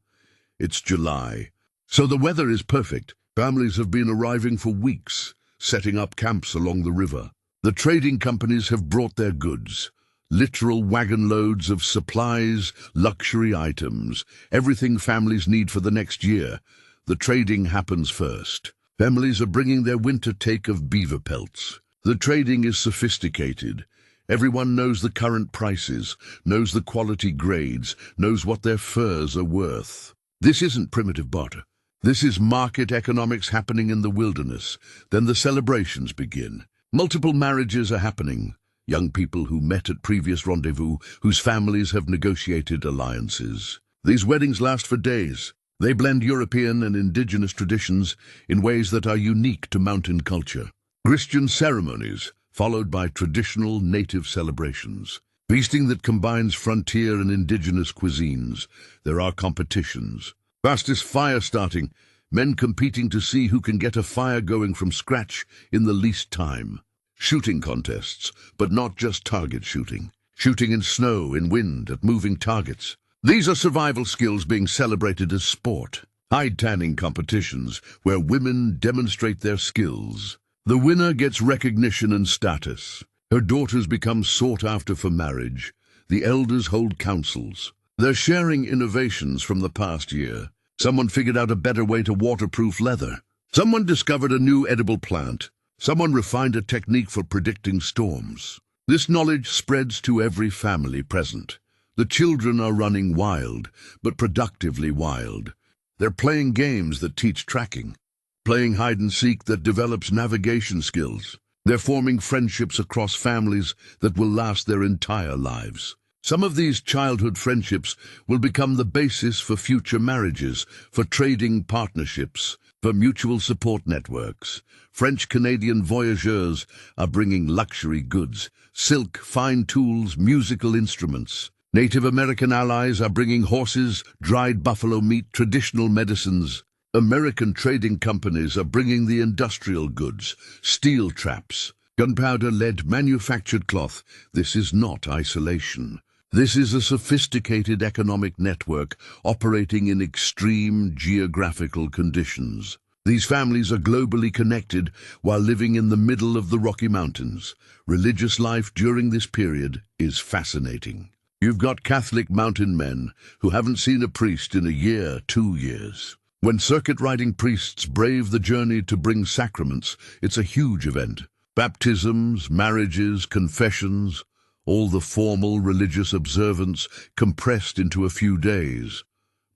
It's July. So the weather is perfect. Families have been arriving for weeks, setting up camps along the river. The trading companies have brought their goods, literal wagon loads of supplies, luxury items, everything families need for the next year. The trading happens first. Families are bringing their winter take of beaver pelts. The trading is sophisticated. Everyone knows the current prices, knows the quality grades, knows what their furs are worth. This isn't primitive barter. This is market economics happening in the wilderness. Then the celebrations begin. Multiple marriages are happening. Young people who met at previous rendezvous, whose families have negotiated alliances. These weddings last for days. They blend European and indigenous traditions in ways that are unique to mountain culture. Christian ceremonies, followed by traditional native celebrations. Feasting that combines frontier and indigenous cuisines. There are competitions. Fastest fire starting. Men competing to see who can get a fire going from scratch in the least time. Shooting contests, but not just target shooting. Shooting in snow, in wind, at moving targets. These are survival skills being celebrated as sport. Hide tanning competitions, where women demonstrate their skills. The winner gets recognition and status. Her daughters become sought after for marriage. The elders hold councils. They're sharing innovations from the past year. Someone figured out a better way to waterproof leather. Someone discovered a new edible plant. Someone refined a technique for predicting storms. This knowledge spreads to every family present. The children are running wild, but productively wild. They're playing games that teach tracking, playing hide-and-seek that develops navigation skills. They're forming friendships across families that will last their entire lives. Some of these childhood friendships will become the basis for future marriages, for trading partnerships, for mutual support networks. French-Canadian voyageurs are bringing luxury goods, silk, fine tools, musical instruments. Native American allies are bringing horses, dried buffalo meat, traditional medicines. American trading companies are bringing the industrial goods, steel traps, gunpowder-lead manufactured cloth. This is not isolation. This is a sophisticated economic network operating in extreme geographical conditions. These families are globally connected while living in the middle of the Rocky Mountains. Religious life during this period is fascinating. You've got Catholic mountain men who haven't seen a priest in a year, 2 years. When circuit-riding priests brave the journey to bring sacraments, it's a huge event. Baptisms, marriages, confessions, all the formal religious observance compressed into a few days.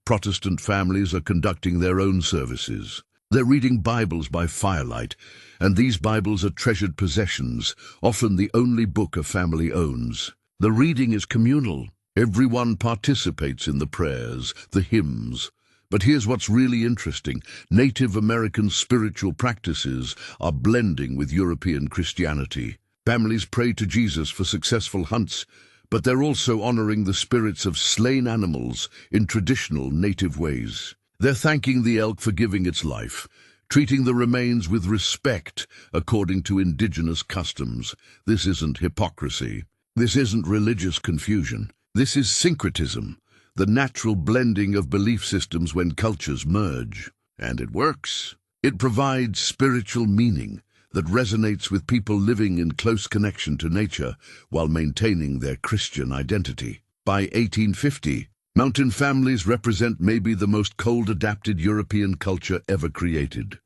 Protestant families are conducting their own services. They're reading Bibles by firelight, and these Bibles are treasured possessions, often the only book a family owns. The reading is communal. Everyone participates in the prayers, the hymns. But here's what's really interesting. Native American spiritual practices are blending with European Christianity. Families pray to Jesus for successful hunts, but they're also honoring the spirits of slain animals in traditional native ways. They're thanking the elk for giving its life, treating the remains with respect according to indigenous customs. This isn't hypocrisy. This isn't religious confusion. This is syncretism, the natural blending of belief systems when cultures merge. And it works. It provides spiritual meaning that resonates with people living in close connection to nature while maintaining their Christian identity. By 1850, mountain families represent maybe the most cold-adapted European culture ever created.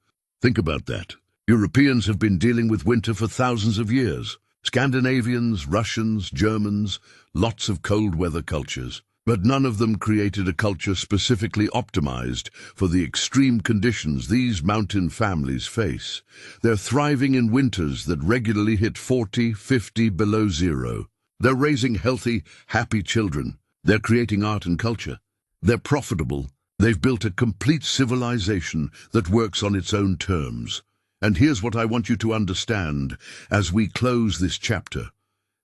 Think about that. Europeans have been dealing with winter for thousands of years. Scandinavians, Russians, Germans, lots of cold-weather cultures. But none of them created a culture specifically optimized for the extreme conditions these mountain families face. They're thriving in winters that regularly hit 40, 50 below zero. They're raising healthy, happy children. They're creating art and culture. They're profitable. They've built a complete civilization that works on its own terms. And here's what I want you to understand as we close this chapter.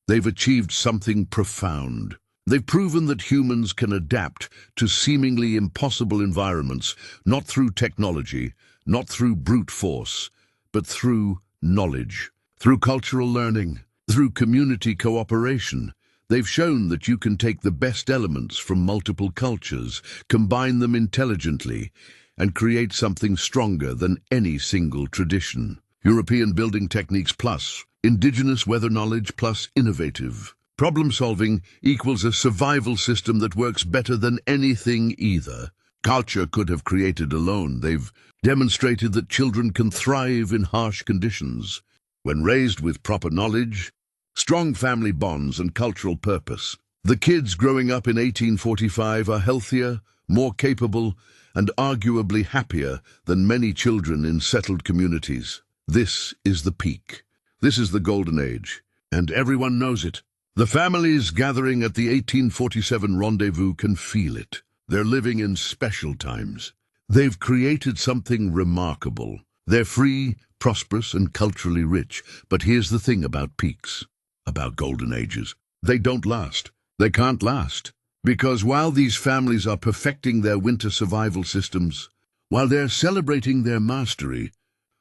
they've achieved something profound. They've proven that humans can adapt to seemingly impossible environments, not through technology, not through brute force, but through knowledge, through cultural learning, through community cooperation. They've shown that you can take the best elements from multiple cultures, combine them intelligently, and create something stronger than any single tradition. European building techniques plus indigenous weather knowledge plus innovative problem-solving equals a survival system that works better than anything either culture could have created alone. They've demonstrated that children can thrive in harsh conditions when raised with proper knowledge, strong family bonds, and cultural purpose. The kids growing up in 1845 are healthier, more capable, and arguably happier than many children in settled communities. This is the peak. This is the golden age, and everyone knows it. The families gathering at the 1847 rendezvous can feel it. They're living in special times. They've created something remarkable. They're free, prosperous, and culturally rich. But here's the thing about peaks, about golden ages. They don't last. They can't last. Because while these families are perfecting their winter survival systems, while they're celebrating their mastery,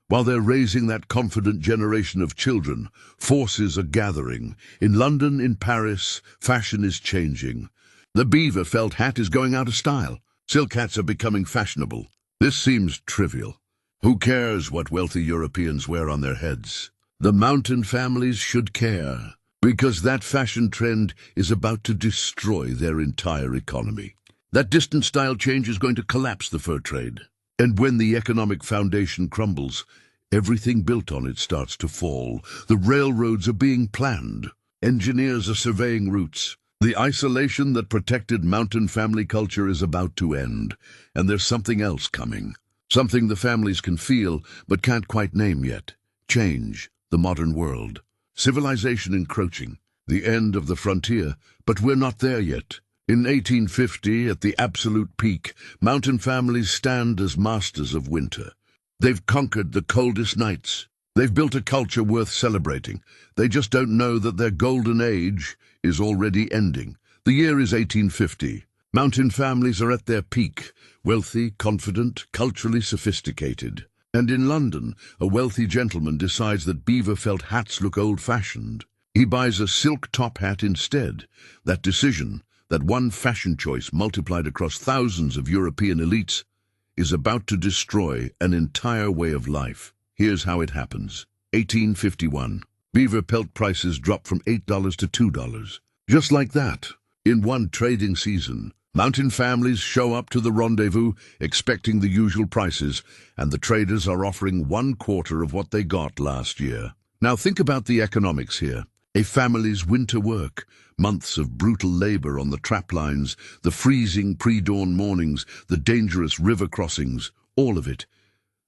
while they're raising that confident generation of children, forces are gathering. In London, in Paris, fashion is changing. The beaver felt hat is going out of style. Silk hats are becoming fashionable. This seems trivial. Who cares what wealthy Europeans wear on their heads? The mountain families should care, because that fashion trend is about to destroy their entire economy. That distant style change is going to collapse the fur trade. And when the economic foundation crumbles, everything built on it starts to fall. The railroads are being planned. Engineers are surveying routes. The isolation that protected mountain family culture is about to end. And there's something else coming. Something the families can feel, but can't quite name yet. Change, the modern world. Civilization encroaching. The end of the frontier. But we're not there yet. In 1850, at the absolute peak, mountain families stand as masters of winter. They've conquered the coldest nights. They've built a culture worth celebrating. They just don't know that their golden age is already ending. The year is 1850. Mountain families are at their peak, wealthy, confident, culturally sophisticated. And in London, a wealthy gentleman decides that beaver felt hats look old-fashioned. He buys a silk top hat instead. That decision, that one fashion choice multiplied across thousands of European elites, is about to destroy an entire way of life. Here's how it happens. 1851. Beaver pelt prices drop from $8 to $2. Just like that, in one trading season, mountain families show up to the rendezvous expecting the usual prices, and the traders are offering 1/4 of what they got last year. Now think about the economics here. A family's winter work, months of brutal labor on the trap lines, the freezing pre-dawn mornings, the dangerous river crossings, all of it.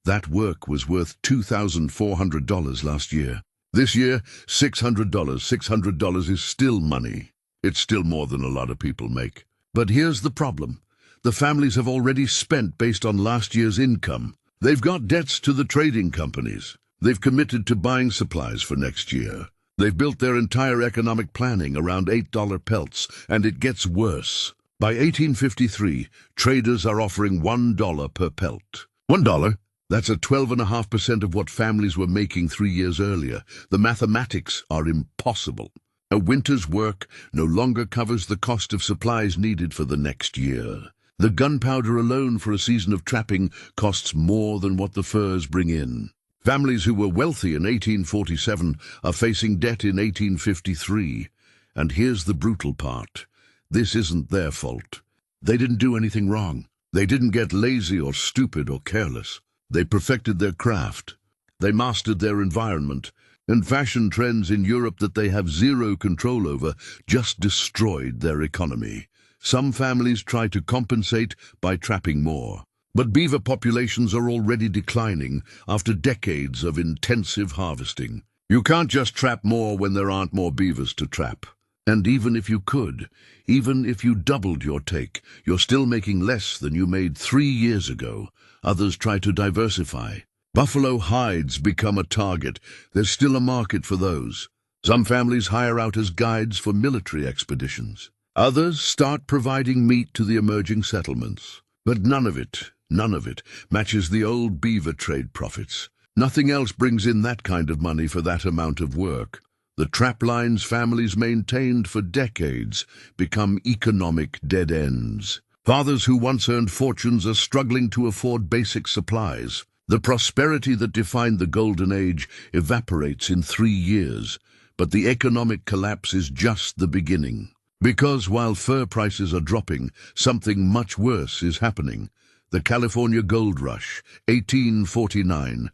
That work was worth $2,400 last year. This year, $600. $600 is still money. It's still more than a lot of people make. But here's the problem. The families have already spent based on last year's income. They've got debts to the trading companies. They've committed to buying supplies for next year. They've built their entire economic planning around $8 pelts, and it gets worse. By 1853, traders are offering $1 per pelt. $1? That's a 12.5% of what families were making 3 years earlier. The mathematics are impossible. A winter's work no longer covers the cost of supplies needed for the next year. The gunpowder alone for a season of trapping costs more than what the furs bring in. Families who were wealthy in 1847 are facing debt in 1853. And here's the brutal part. This isn't their fault. They didn't do anything wrong. They didn't get lazy or stupid or careless. They perfected their craft. They mastered their environment. And fashion trends in Europe that they have zero control over just destroyed their economy. Some families try to compensate by trapping more. But beaver populations are already declining after decades of intensive harvesting. You can't just trap more when there aren't more beavers to trap. And even if you could, even if you doubled your take, you're still making less than you made 3 years ago. Others try to diversify. Buffalo hides become a target. There's still a market for those. Some families hire out as guides for military expeditions. Others start providing meat to the emerging settlements. But none of it matches the old beaver trade profits. Nothing else brings in that kind of money for that amount of work. The trap lines families maintained for decades become economic dead ends. Fathers who once earned fortunes are struggling to afford basic supplies. The prosperity that defined the Golden Age evaporates in 3 years, but the economic collapse is just the beginning. Because while fur prices are dropping, something much worse is happening. The California Gold Rush, 1849,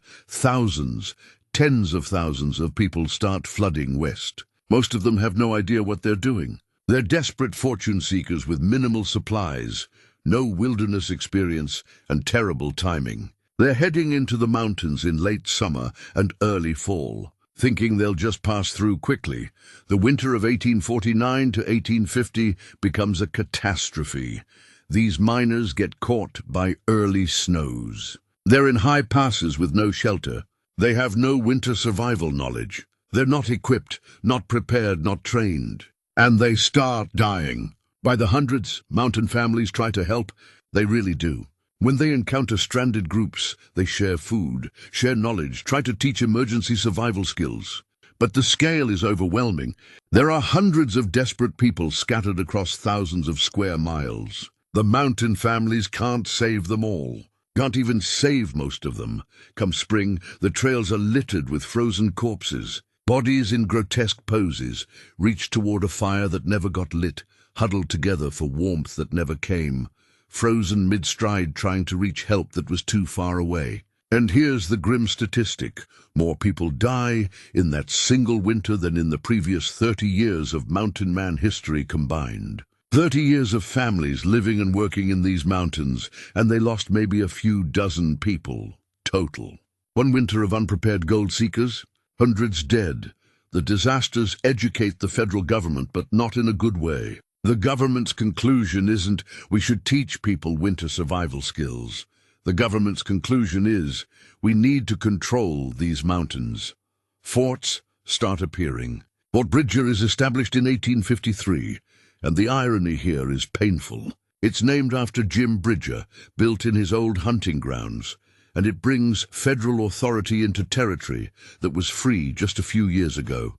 tens of thousands of people start flooding west. Most of them have no idea what they're doing. They're desperate fortune seekers with minimal supplies, no wilderness experience, and terrible timing. They're heading into the mountains in late summer and early fall, thinking they'll just pass through quickly. The winter of 1849 to 1850 becomes a catastrophe. These miners get caught by early snows. They're in high passes with no shelter. They have no winter survival knowledge. They're not equipped, not prepared, not trained. And they start dying. By the hundreds, mountain families try to help. They really do. When they encounter stranded groups, they share food, share knowledge, try to teach emergency survival skills. But the scale is overwhelming. There are hundreds of desperate people scattered across thousands of square miles. The mountain families can't save them all. Can't even save most of them. Come spring, the trails are littered with frozen corpses. Bodies in grotesque poses reach toward a fire that never got lit, huddled together for warmth that never came, frozen mid-stride trying to reach help that was too far away. And here's the grim statistic. More people die in that single winter than in the previous 30 years of mountain man history combined. 30 years of families living and working in these mountains, and they lost maybe a few dozen people, total. One winter of unprepared gold seekers, hundreds dead. The disasters educate the federal government, but not in a good way. The government's conclusion isn't, we should teach people winter survival skills. The government's conclusion is, we need to control these mountains. Forts start appearing. Fort Bridger is established in 1853. And the irony here is painful. It's named after Jim Bridger, built in his old hunting grounds, and it brings federal authority into territory that was free just a few years ago.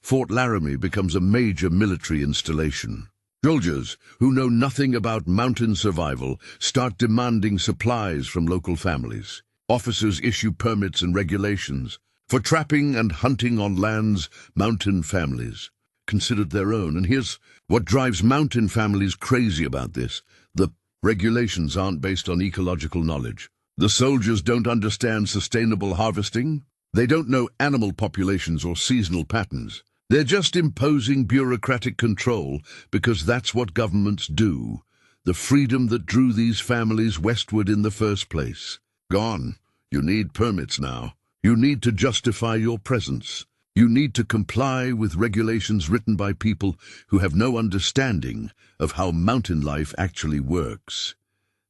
Fort Laramie becomes a major military installation. Soldiers who know nothing about mountain survival start demanding supplies from local families. Officers issue permits and regulations for trapping and hunting on lands mountain families considered their own. And here's what drives mountain families crazy about this. The regulations aren't based on ecological knowledge. The soldiers don't understand sustainable harvesting. They don't know animal populations or seasonal patterns. They're just imposing bureaucratic control because that's what governments do. The freedom that drew these families westward in the first place. Gone. You need permits now. You need to justify your presence. You need to comply with regulations written by people who have no understanding of how mountain life actually works.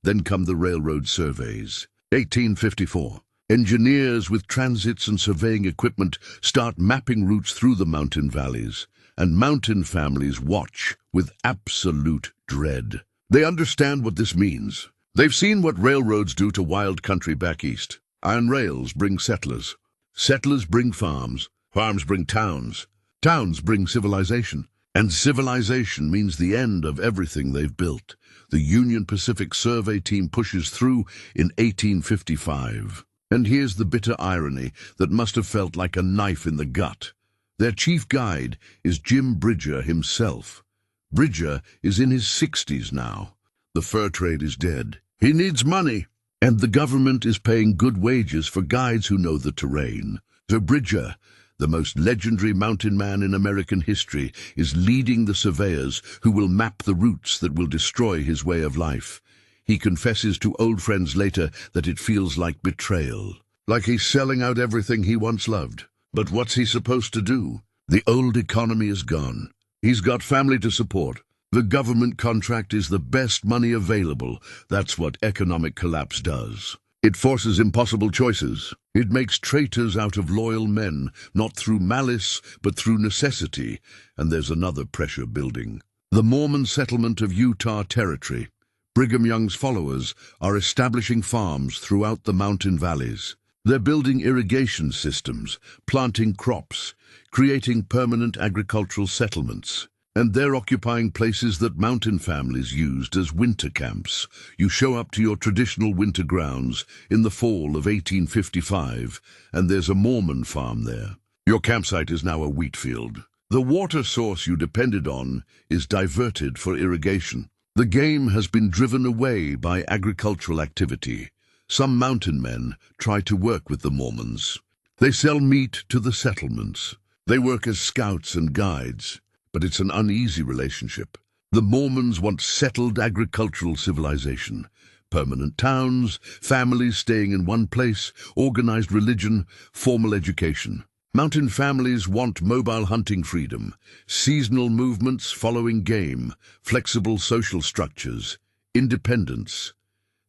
Then come the railroad surveys. 1854. Engineers with transits and surveying equipment start mapping routes through the mountain valleys, and mountain families watch with absolute dread. They understand what this means. They've seen what railroads do to wild country back east. Iron rails bring settlers. Settlers bring farms. Farms bring towns. Towns bring civilization. And civilization means the end of everything they've built. The Union Pacific Survey team pushes through in 1855. And here's the bitter irony that must have felt like a knife in the gut. Their chief guide is Jim Bridger himself. Bridger is in his 60s now. The fur trade is dead. He needs money. And the government is paying good wages for guides who know the terrain. So Bridger, the most legendary mountain man in American history, is leading the surveyors who will map the routes that will destroy his way of life. He confesses to old friends later that it feels like betrayal, like he's selling out everything he once loved. But what's he supposed to do? The old economy is gone. He's got family to support. The government contract is the best money available. That's what economic collapse does. It forces impossible choices. It makes traitors out of loyal men, not through malice, but through necessity. And there's another pressure building. The Mormon settlement of Utah Territory. Brigham Young's followers are establishing farms throughout the mountain valleys. They're building irrigation systems, planting crops, creating permanent agricultural settlements. And they're occupying places that mountain families used as winter camps. You show up to your traditional winter grounds in the fall of 1855, and there's a Mormon farm there. Your campsite is now a wheat field. The water source you depended on is diverted for irrigation. The game has been driven away by agricultural activity. Some mountain men try to work with the Mormons. They sell meat to the settlements. They work as scouts and guides. But it's an uneasy relationship. The Mormons want settled agricultural civilization, permanent towns, families staying in one place, organized religion, formal education. Mountain families want mobile hunting freedom, seasonal movements following game, flexible social structures, independence.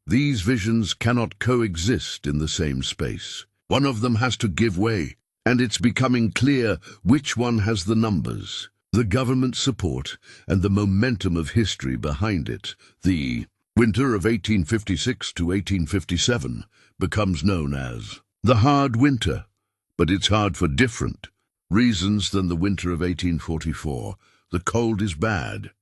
These visions cannot coexist in the same space. One of them has to give way, and it's becoming clear which one has the numbers. The government support and the momentum of history behind it. The winter of 1856 to 1857 becomes known as the hard winter, but it's hard for different reasons than the winter of 1844. The cold is bad.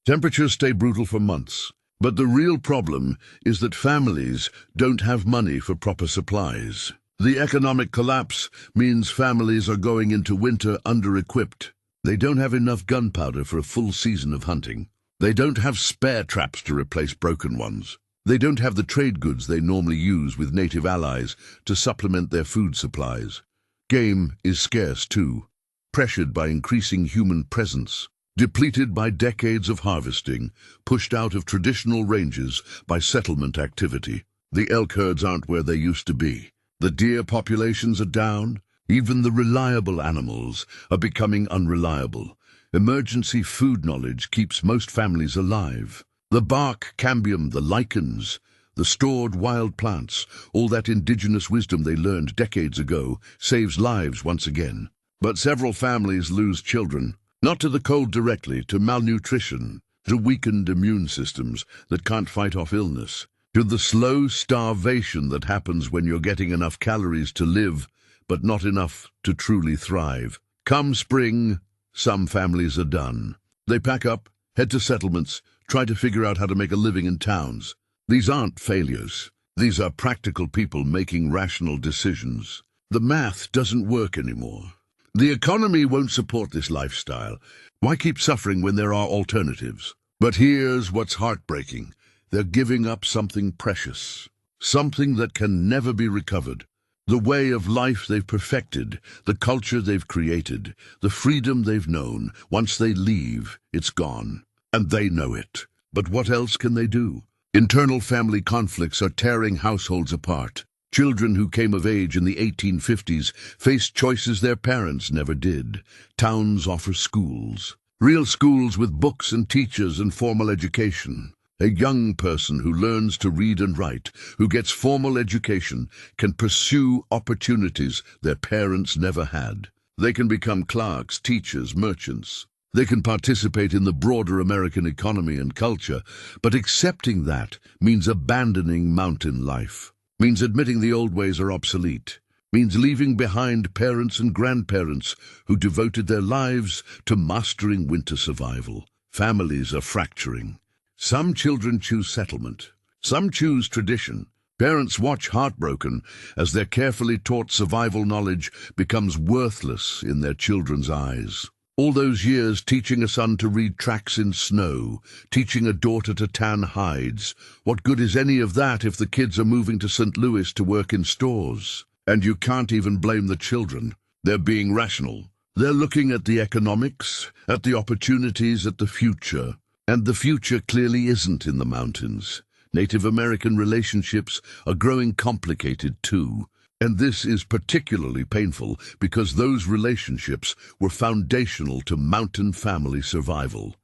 Temperatures stay brutal for months, but the real problem is that families don't have money for proper supplies. The economic collapse means families are going into winter under-equipped. They don't have enough gunpowder for a full season of hunting. They don't have spare traps to replace broken ones. They don't have the trade goods they normally use with native allies to supplement their food supplies. Game is scarce too, pressured by increasing human presence, depleted by decades of harvesting, pushed out of traditional ranges by settlement activity. The elk herds aren't where they used to be. The deer populations are down. Even the reliable animals are becoming unreliable. Emergency food knowledge keeps most families alive. The bark, cambium, the lichens, the stored wild plants, all that indigenous wisdom they learned decades ago, saves lives once again. But several families lose children, not to the cold directly, to malnutrition, to weakened immune systems that can't fight off illness, to the slow starvation that happens when you're getting enough calories to live, but not enough to truly thrive. Come spring, some families are done. They pack up, head to settlements, try to figure out how to make a living in towns. These aren't failures. These are practical people making rational decisions. The math doesn't work anymore. The economy won't support this lifestyle. Why keep suffering when there are alternatives? But here's what's heartbreaking. They're giving up something precious, something that can never be recovered. The way of life they've perfected, the culture they've created, the freedom they've known. Once they leave, it's gone. And they know it. But what else can they do? Internal family conflicts are tearing households apart. Children who came of age in the 1850s face choices their parents never did. Towns offer schools. Real schools with books and teachers and formal education. A young person who learns to read and write, who gets formal education, can pursue opportunities their parents never had. They can become clerks, teachers, merchants. They can participate in the broader American economy and culture, but accepting that means abandoning mountain life, means admitting the old ways are obsolete, means leaving behind parents and grandparents who devoted their lives to mastering winter survival. Families are fracturing. Some children choose settlement. Some choose tradition. Parents watch heartbroken as their carefully taught survival knowledge becomes worthless in their children's eyes. All those years teaching a son to read tracks in snow, teaching a daughter to tan hides. What good is any of that if the kids are moving to St. Louis to work in stores? And you can't even blame the children. They're being rational. They're looking at the economics, at the opportunities, at the future. And the future clearly isn't in the mountains. Native American relationships are growing complicated too. And this is particularly painful because those relationships were foundational to mountain family survival.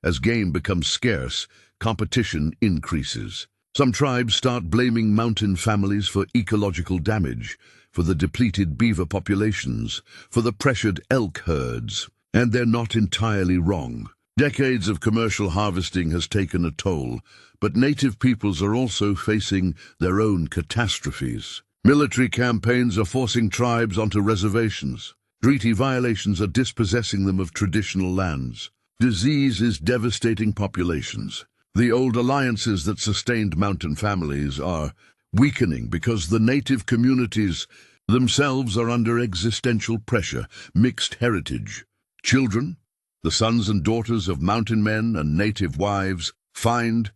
As game becomes scarce, competition increases. Some tribes start blaming mountain families for ecological damage, for the depleted beaver populations, for the pressured elk herds. And they're not entirely wrong. Decades of commercial harvesting has taken a toll, but native peoples are also facing their own catastrophes. Military campaigns are forcing tribes onto reservations. Treaty violations are dispossessing them of traditional lands. Disease is devastating populations. The old alliances that sustained mountain families are weakening because the native communities themselves are under existential pressure. Mixed heritage. Children, the sons and daughters of mountain men and native wives, find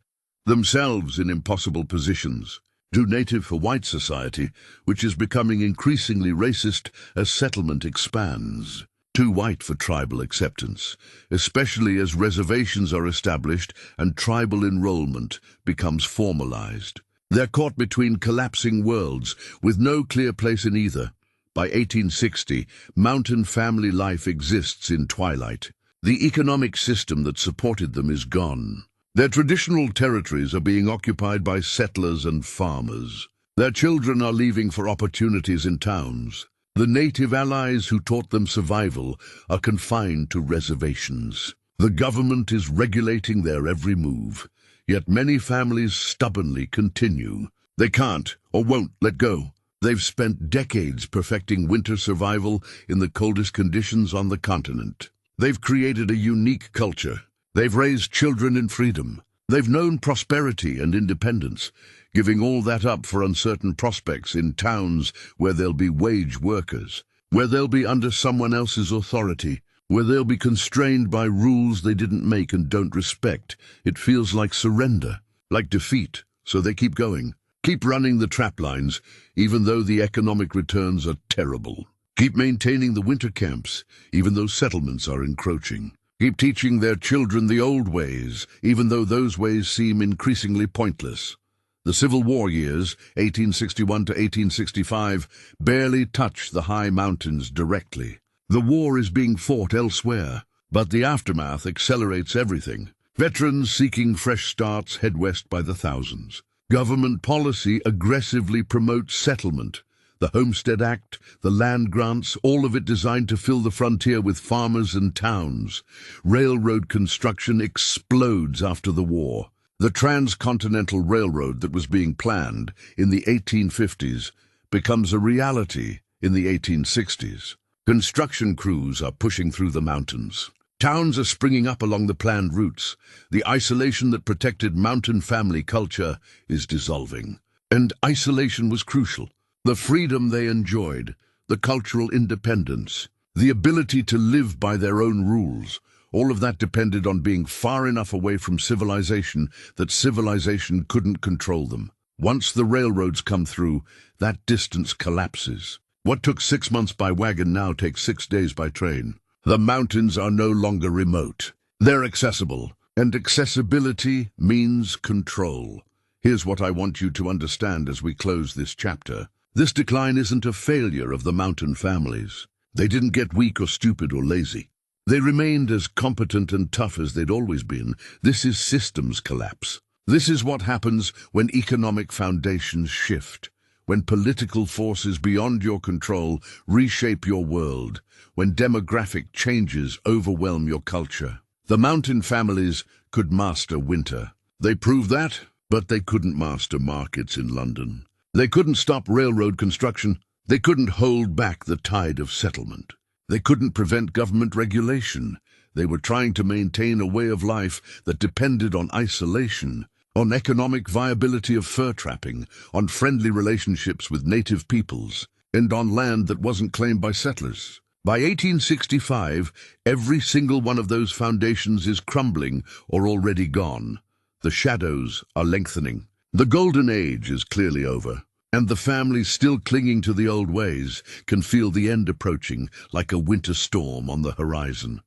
themselves in impossible positions. Too native for white society, which is becoming increasingly racist as settlement expands. Too white for tribal acceptance, especially as reservations are established and tribal enrollment becomes formalized. They're caught between collapsing worlds, with no clear place in either. By 1860, mountain family life exists in twilight. The economic system that supported them is gone. Their traditional territories are being occupied by settlers and farmers. Their children are leaving for opportunities in towns. The native allies who taught them survival are confined to reservations. The government is regulating their every move, yet many families stubbornly continue. They can't or won't let go. They've spent decades perfecting winter survival in the coldest conditions on the continent. They've created a unique culture. They've raised children in freedom. They've known prosperity and independence, giving all that up for uncertain prospects in towns where they'll be wage workers, where they'll be under someone else's authority, where they'll be constrained by rules they didn't make and don't respect. It feels like surrender, like defeat, so they keep going. Keep running the trap lines, even though the economic returns are terrible. Keep maintaining the winter camps, even though settlements are encroaching. Keep teaching their children the old ways, even though those ways seem increasingly pointless. The Civil War years, 1861 to 1865, barely touch the high mountains directly. The war is being fought elsewhere, but the aftermath accelerates everything. Veterans seeking fresh starts head west by the thousands. Government policy aggressively promotes settlement. The Homestead Act, the land grants, all of it designed to fill the frontier with farmers and towns. Railroad construction explodes after the war. The transcontinental railroad that was being planned in the 1850s becomes a reality in the 1860s. Construction crews are pushing through the mountains. Towns are springing up along the planned routes. The isolation that protected mountain family culture is dissolving. And isolation was crucial. The freedom they enjoyed, the cultural independence, the ability to live by their own rules, all of that depended on being far enough away from civilization that civilization couldn't control them. Once the railroads come through, that distance collapses. What took 6 months by wagon now takes 6 days by train. The mountains are no longer remote. They're accessible, and accessibility means control. Here's what I want you to understand as we close this chapter. This decline isn't a failure of the mountain families. They didn't get weak or stupid or lazy. They remained as competent and tough as they'd always been. This is systems collapse. This is what happens when economic foundations shift, when political forces beyond your control reshape your world, when demographic changes overwhelm your culture. The mountain families could master winter. They proved that, but they couldn't master markets in London. They couldn't stop railroad construction. They couldn't hold back the tide of settlement. They couldn't prevent government regulation. They were trying to maintain a way of life that depended on isolation, on economic viability of fur trapping, on friendly relationships with native peoples, and on land that wasn't claimed by settlers. By 1865, every single one of those foundations is crumbling or already gone. The shadows are lengthening. The golden age is clearly over, and the families still clinging to the old ways can feel the end approaching like a winter storm on the horizon.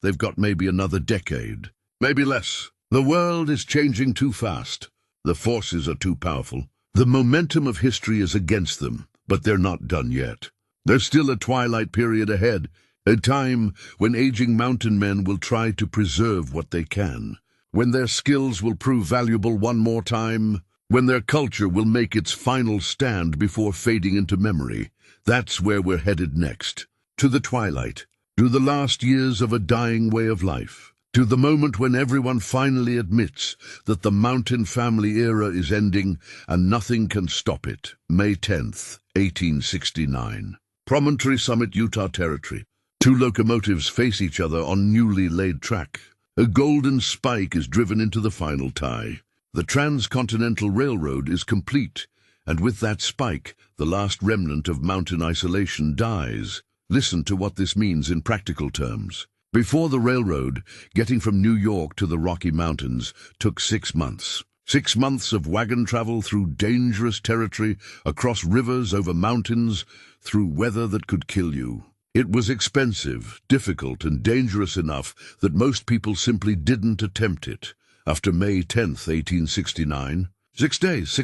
They've got maybe another decade, maybe less. The world is changing too fast. The forces are too powerful. The momentum of history is against them, but they're not done yet. There's still a twilight period ahead, a time when aging mountain men will try to preserve what they can, when their skills will prove valuable one more time, when their culture will make its final stand before fading into memory. That's where we're headed next. To the twilight, to the last years of a dying way of life, to the moment when everyone finally admits that the Mountain family era is ending and nothing can stop it. May 10th, 1869. Promontory Summit, Utah Territory. Two locomotives face each other on newly laid track. A golden spike is driven into the final tie. The transcontinental railroad is complete, and with that spike, the last remnant of mountain isolation dies. Listen to what this means in practical terms. Before the railroad, getting from New York to the Rocky Mountains took 6 months. 6 months of wagon travel through dangerous territory, across rivers, over mountains, through weather that could kill you. It was expensive, difficult, and dangerous enough that most people simply didn't attempt it. After May 10th, 1869, 6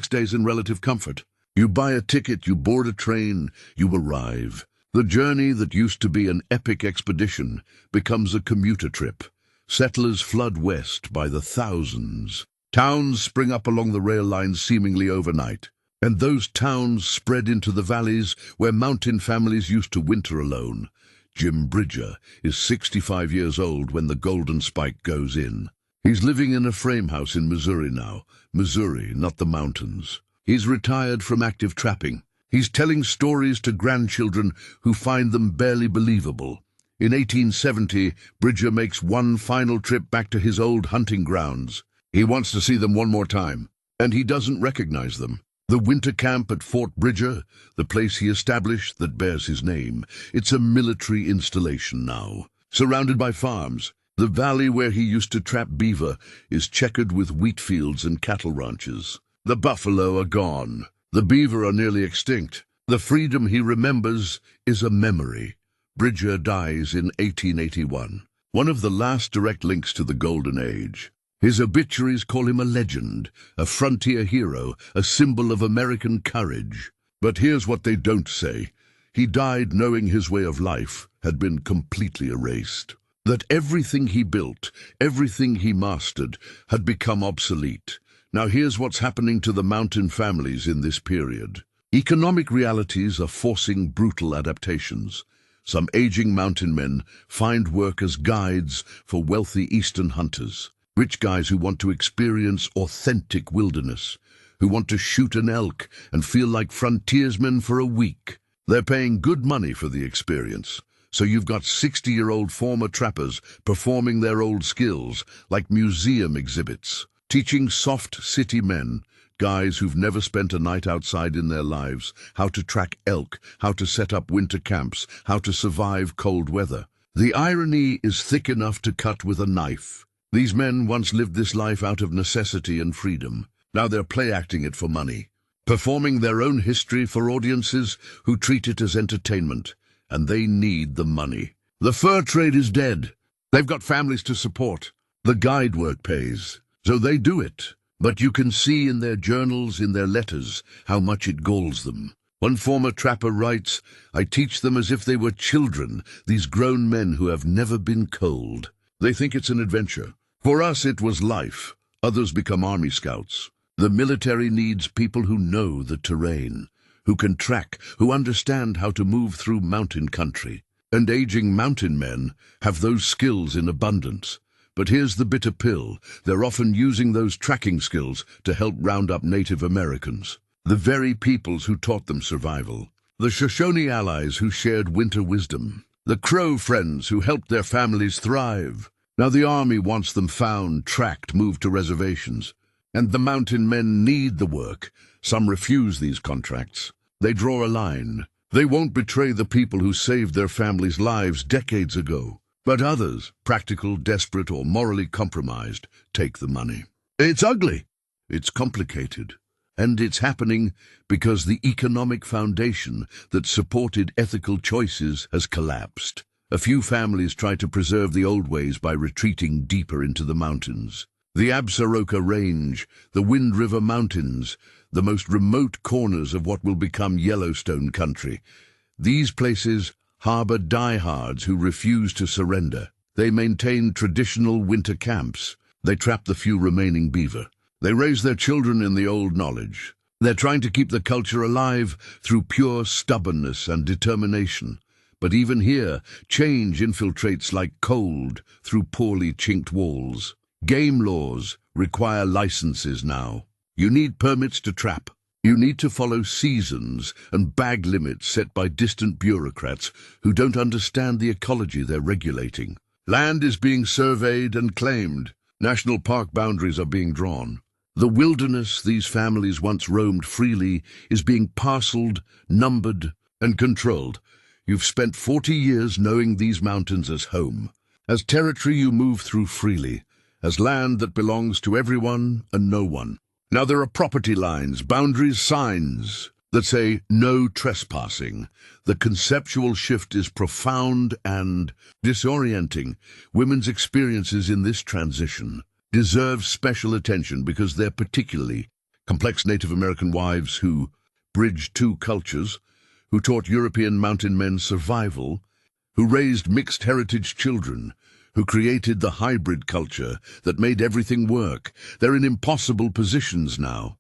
days in relative comfort. You buy a ticket, you board a train, you arrive. The journey that used to be an epic expedition becomes a commuter trip. Settlers flood west by the thousands. Towns spring up along the rail lines seemingly overnight. And those towns spread into the valleys where mountain families used to winter alone. Jim Bridger is 65 years old when the Golden Spike goes in. He's living in a frame house in Missouri now. Missouri, not the mountains. He's retired from active trapping. He's telling stories to grandchildren who find them barely believable. In 1870, Bridger makes one final trip back to his old hunting grounds. He wants to see them one more time, and he doesn't recognize them. The winter camp at Fort Bridger, the place he established that bears his name, it's a military installation now. Surrounded by farms, the valley where he used to trap beaver is checkered with wheat fields and cattle ranches. The buffalo are gone. The beaver are nearly extinct. The freedom he remembers is a memory. Bridger dies in 1881, one of the last direct links to the Golden Age. His obituaries call him a legend, a frontier hero, a symbol of American courage. But here's what they don't say. He died knowing his way of life had been completely erased. That everything he built, everything he mastered, had become obsolete. Now here's what's happening to the mountain families in this period. Economic realities are forcing brutal adaptations. Some aging mountain men find work as guides for wealthy eastern hunters. Rich guys who want to experience authentic wilderness, who want to shoot an elk and feel like frontiersmen for a week. They're paying good money for the experience. So you've got 60-year-old former trappers performing their old skills like museum exhibits, teaching soft city men, guys who've never spent a night outside in their lives, how to track elk, how to set up winter camps, how to survive cold weather. The irony is thick enough to cut with a knife. These men once lived this life out of necessity and freedom. Now they're play-acting it for money, performing their own history for audiences who treat it as entertainment, and they need the money. The fur trade is dead. They've got families to support. The guide work pays, so they do it. But you can see in their journals, in their letters, how much it galls them. One former trapper writes, "I teach them as if they were children, these grown men who have never been cold. They think it's an adventure. For us it was life. Others become army scouts. The military needs people who know the terrain, who can track, who understand how to move through mountain country. And aging mountain men have those skills in abundance. But here's the bitter pill. They're often using those tracking skills to help round up Native Americans, the very peoples who taught them survival. The Shoshone allies who shared winter wisdom. The Crow friends who helped their families thrive. Now the army wants them found, tracked, moved to reservations. And the mountain men need the work. Some refuse these contracts. They draw a line. They won't betray the people who saved their families' lives decades ago. But others, practical, desperate, or morally compromised, take the money. It's ugly. It's complicated. And it's happening because the economic foundation that supported ethical choices has collapsed. A few families try to preserve the old ways by retreating deeper into the mountains. The Absaroka Range, the Wind River Mountains, the most remote corners of what will become Yellowstone country. These places harbor diehards who refuse to surrender. They maintain traditional winter camps. They trap the few remaining beaver. They raise their children in the old knowledge. They're trying to keep the culture alive through pure stubbornness and determination. But even here, change infiltrates like cold through poorly chinked walls. Game laws require licenses now. You need permits to trap. You need to follow seasons and bag limits set by distant bureaucrats who don't understand the ecology they're regulating. Land is being surveyed and claimed. National park boundaries are being drawn. The wilderness these families once roamed freely is being parceled, numbered, and controlled. You've spent 40 years knowing these mountains as home, as territory you move through freely, as land that belongs to everyone and no one. Now there are property lines, boundaries, signs that say no trespassing. The conceptual shift is profound and disorienting. Women's experiences in this transition deserve special attention because they're particularly complex. Native American wives who bridged two cultures, who taught European mountain men survival, who raised mixed heritage children, who created the hybrid culture that made everything work. They're in impossible positions now.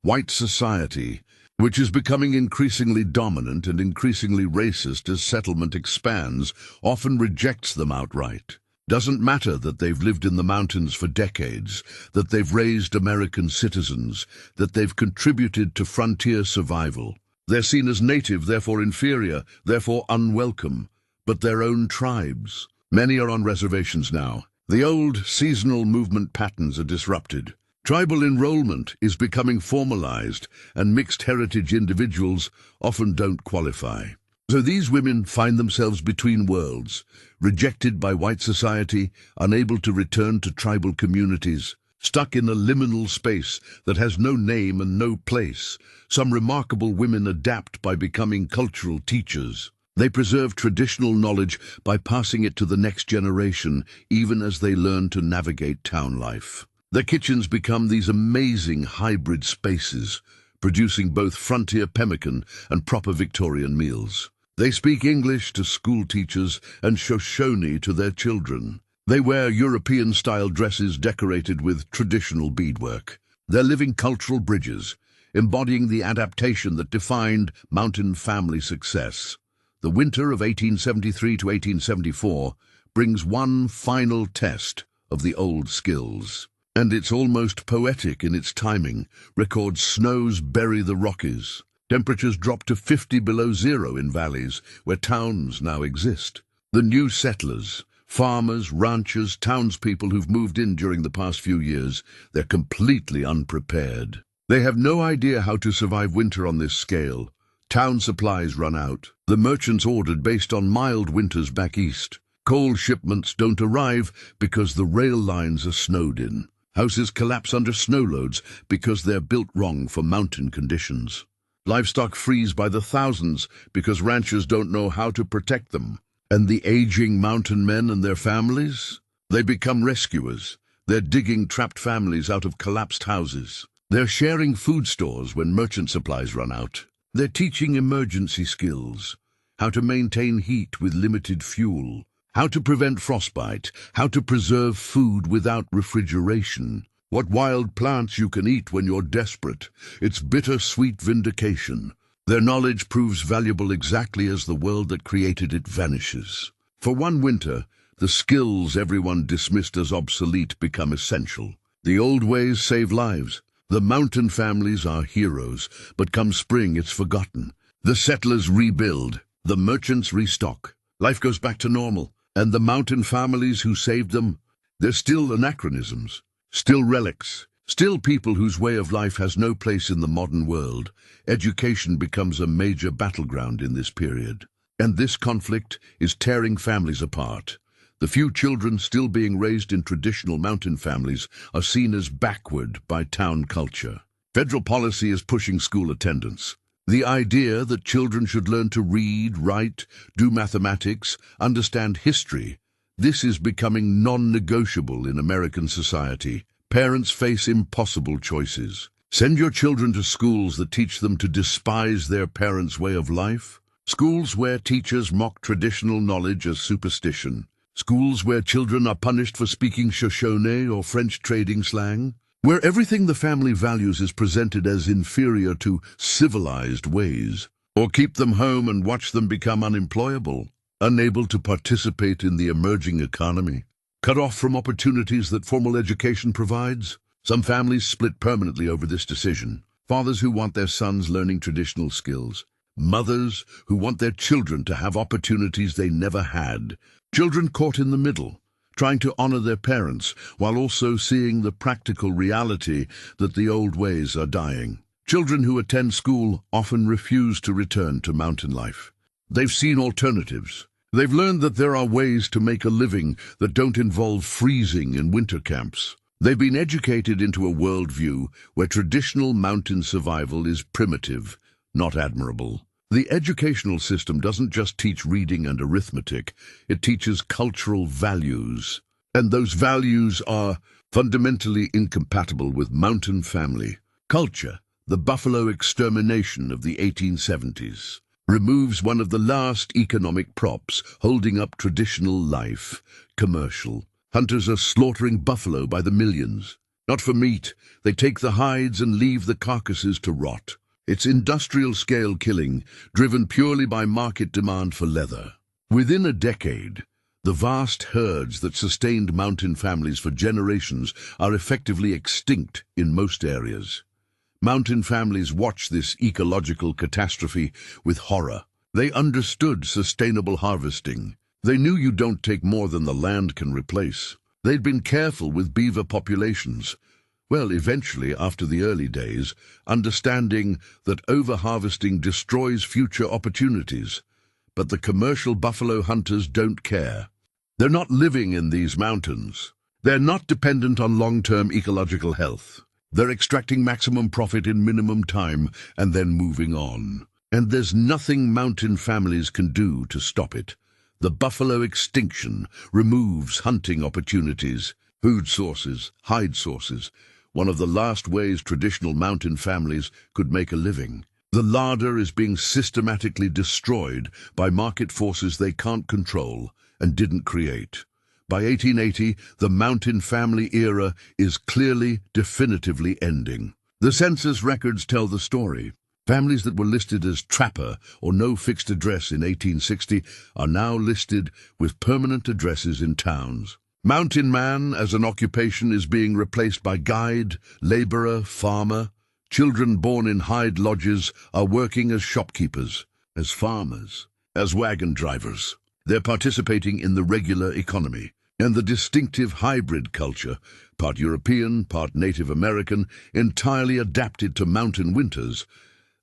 White society, which is becoming increasingly dominant and increasingly racist as settlement expands, often rejects them outright. Doesn't matter that they've lived in the mountains for decades, that they've raised American citizens, that they've contributed to frontier survival. They're seen as native, therefore inferior, therefore unwelcome, but their own tribes. Many are on reservations now. The old seasonal movement patterns are disrupted. Tribal enrollment is becoming formalized, and mixed heritage individuals often don't qualify. So these women find themselves between worlds, rejected by white society, unable to return to tribal communities, stuck in a liminal space that has no name and no place. Some remarkable women adapt by becoming cultural teachers. They preserve traditional knowledge by passing it to the next generation, even as they learn to navigate town life. Their kitchens become these amazing hybrid spaces, producing both frontier pemmican and proper Victorian meals. They speak English to school teachers and Shoshone to their children. They wear European-style dresses decorated with traditional beadwork. They're living cultural bridges, embodying the adaptation that defined mountain family success. The winter of 1873 to 1874 brings one final test of the old skills. And it's almost poetic in its timing. Record snows bury the Rockies. Temperatures drop to 50 below zero in valleys where towns now exist. The new settlers, farmers, ranchers, townspeople who've moved in during the past few years, they're completely unprepared. They have no idea how to survive winter on this scale. Town supplies run out. The merchants ordered based on mild winters back east. Coal shipments don't arrive because the rail lines are snowed in. Houses collapse under snow loads because they're built wrong for mountain conditions. Livestock freeze by the thousands because ranchers don't know how to protect them. And the aging mountain men and their families? They become rescuers. They're digging trapped families out of collapsed houses. They're sharing food stores when merchant supplies run out. They're teaching emergency skills, how to maintain heat with limited fuel, how to prevent frostbite, how to preserve food without refrigeration, what wild plants you can eat when you're desperate. It's bitter-sweet vindication. Their knowledge proves valuable exactly as the world that created it vanishes. For one winter, the skills everyone dismissed as obsolete become essential. The old ways save lives. The mountain families are heroes, but come spring it's forgotten. The settlers rebuild, the merchants restock. Life goes back to normal, and the mountain families who saved them, they're still anachronisms, still relics, still people whose way of life has no place in the modern world. Education becomes a major battleground in this period, and this conflict is tearing families apart. The few children still being raised in traditional mountain families are seen as backward by town culture. Federal policy is pushing school attendance. The idea that children should learn to read, write, do mathematics, understand history, this is becoming non-negotiable in American society. Parents face impossible choices. Send your children to schools that teach them to despise their parents' way of life. Schools where teachers mock traditional knowledge as superstition. Schools where children are punished for speaking Shoshone or French trading slang. where everything the family values is presented as inferior to civilized ways, or keep them home and watch them become unemployable, unable to participate in the emerging economy, cut off from opportunities that formal education provides. Some families split permanently over this decision. Fathers who want their sons learning traditional skills, mothers who want their children to have opportunities they never had, children caught in the middle, trying to honor their parents while also seeing the practical reality that the old ways are dying. Children who attend school often refuse to return to mountain life. They've seen alternatives. They've learned that there are ways to make a living that don't involve freezing in winter camps. They've been educated into a worldview where traditional mountain survival is primitive, not admirable. The educational system doesn't just teach reading and arithmetic, it teaches cultural values. And those values are fundamentally incompatible with mountain family. Culture, the buffalo extermination of the 1870s, removes one of the last economic props holding up traditional life, commercial. Hunters are slaughtering buffalo by the millions. Not for meat, they take the hides and leave the carcasses to rot. It's industrial-scale killing, driven purely by market demand for leather. Within a decade, the vast herds that sustained mountain families for generations are effectively extinct in most areas. Mountain families watched this ecological catastrophe with horror. They understood sustainable harvesting. They knew you don't take more than the land can replace. They'd been careful with beaver populations. Well, eventually, after the early days, understanding that over-harvesting destroys future opportunities. But the commercial buffalo hunters don't care. They're not living in these mountains. They're not dependent on long-term ecological health. They're extracting maximum profit in minimum time and then moving on. And there's nothing mountain families can do to stop it. The buffalo extinction removes hunting opportunities, food sources, hide sources, one of the last ways traditional mountain families could make a living. The larder is being systematically destroyed by market forces they can't control and didn't create. By 1880, the mountain family era is clearly, definitively ending. The census records tell the story. Families that were listed as trapper or no fixed address in 1860 are now listed with permanent addresses in towns. Mountain man as an occupation is being replaced by guide, laborer, farmer. Children born in hide lodges are working as shopkeepers, as farmers, as wagon drivers. They're participating in the regular economy. And the distinctive hybrid culture, part European, part Native American, entirely adapted to mountain winters,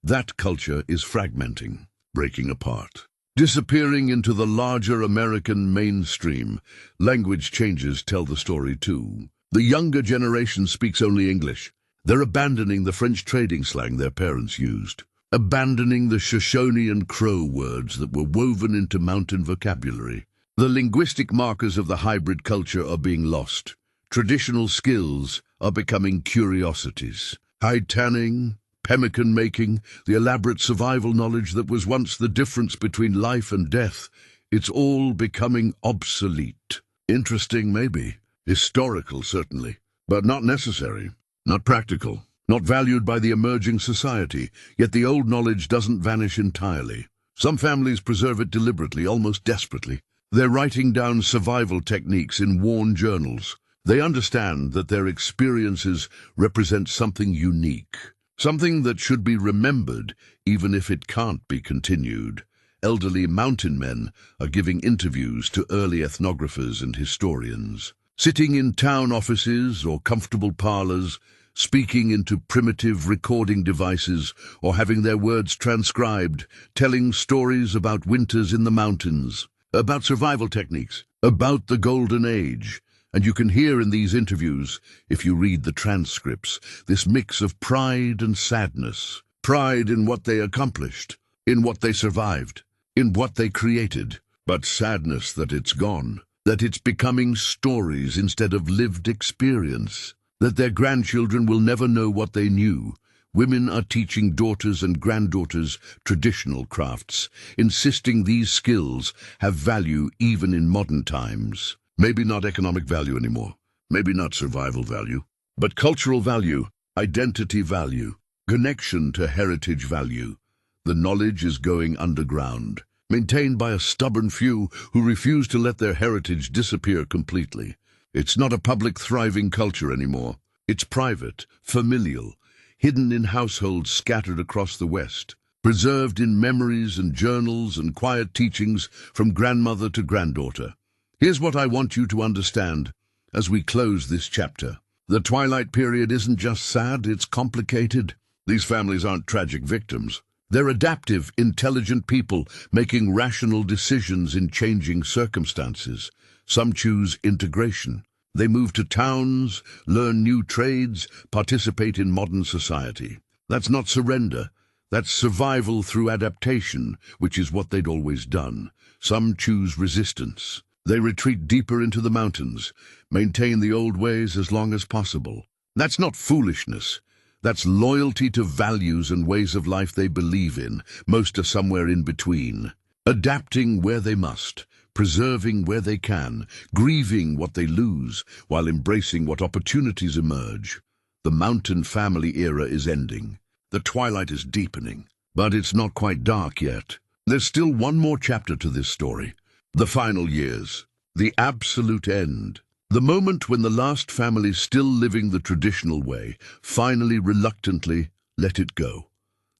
that culture is fragmenting, breaking apart, disappearing into the larger American mainstream. Language changes tell the story too. The younger generation speaks only English. They're abandoning the French trading slang their parents used, abandoning the Shoshone and Crow words that were woven into mountain vocabulary. The linguistic markers of the hybrid culture are being lost. Traditional skills are becoming curiosities. Hide tanning, pemmican making, the elaborate survival knowledge that was once the difference between life and death, it's all becoming obsolete. Interesting, maybe. Historical, certainly. But not necessary. Not practical. Not valued by the emerging society. Yet the old knowledge doesn't vanish entirely. Some families preserve it deliberately, almost desperately. They're writing down survival techniques in worn journals. They understand that their experiences represent something unique. Something that should be remembered, even if it can't be continued. Elderly mountain men are giving interviews to early ethnographers and historians, sitting in town offices or comfortable parlors, speaking into primitive recording devices or having their words transcribed, telling stories about winters in the mountains, about survival techniques, about the Golden Age. And you can hear in these interviews, if you read the transcripts, this mix of pride and sadness. Pride in what they accomplished, in what they survived, in what they created. But sadness that it's gone, that it's becoming stories instead of lived experience, that their grandchildren will never know what they knew. Women are teaching daughters and granddaughters traditional crafts, insisting these skills have value even in modern times. Maybe not economic value anymore. Maybe not survival value. But cultural value, identity value, connection to heritage value, the knowledge is going underground, maintained by a stubborn few who refuse to let their heritage disappear completely. It's not a public thriving culture anymore. It's private, familial, hidden in households scattered across the West, preserved in memories and journals and quiet teachings from grandmother to granddaughter. Here's what I want you to understand as we close this chapter. The Twilight period isn't just sad, it's complicated. These families aren't tragic victims. They're adaptive, intelligent people making rational decisions in changing circumstances. Some choose integration. They move to towns, learn new trades, participate in modern society. That's not surrender. That's survival through adaptation, which is what they'd always done. Some choose resistance. They retreat deeper into the mountains, maintain the old ways as long as possible. That's not foolishness. That's loyalty to values and ways of life they believe in. Most are somewhere in between. Adapting where they must, preserving where they can, grieving what they lose, while embracing what opportunities emerge. The mountain family era is ending. The twilight is deepening, but it's not quite dark yet. There's still one more chapter to this story. The final years. The absolute end. The moment when the last family still living the traditional way finally reluctantly let it go.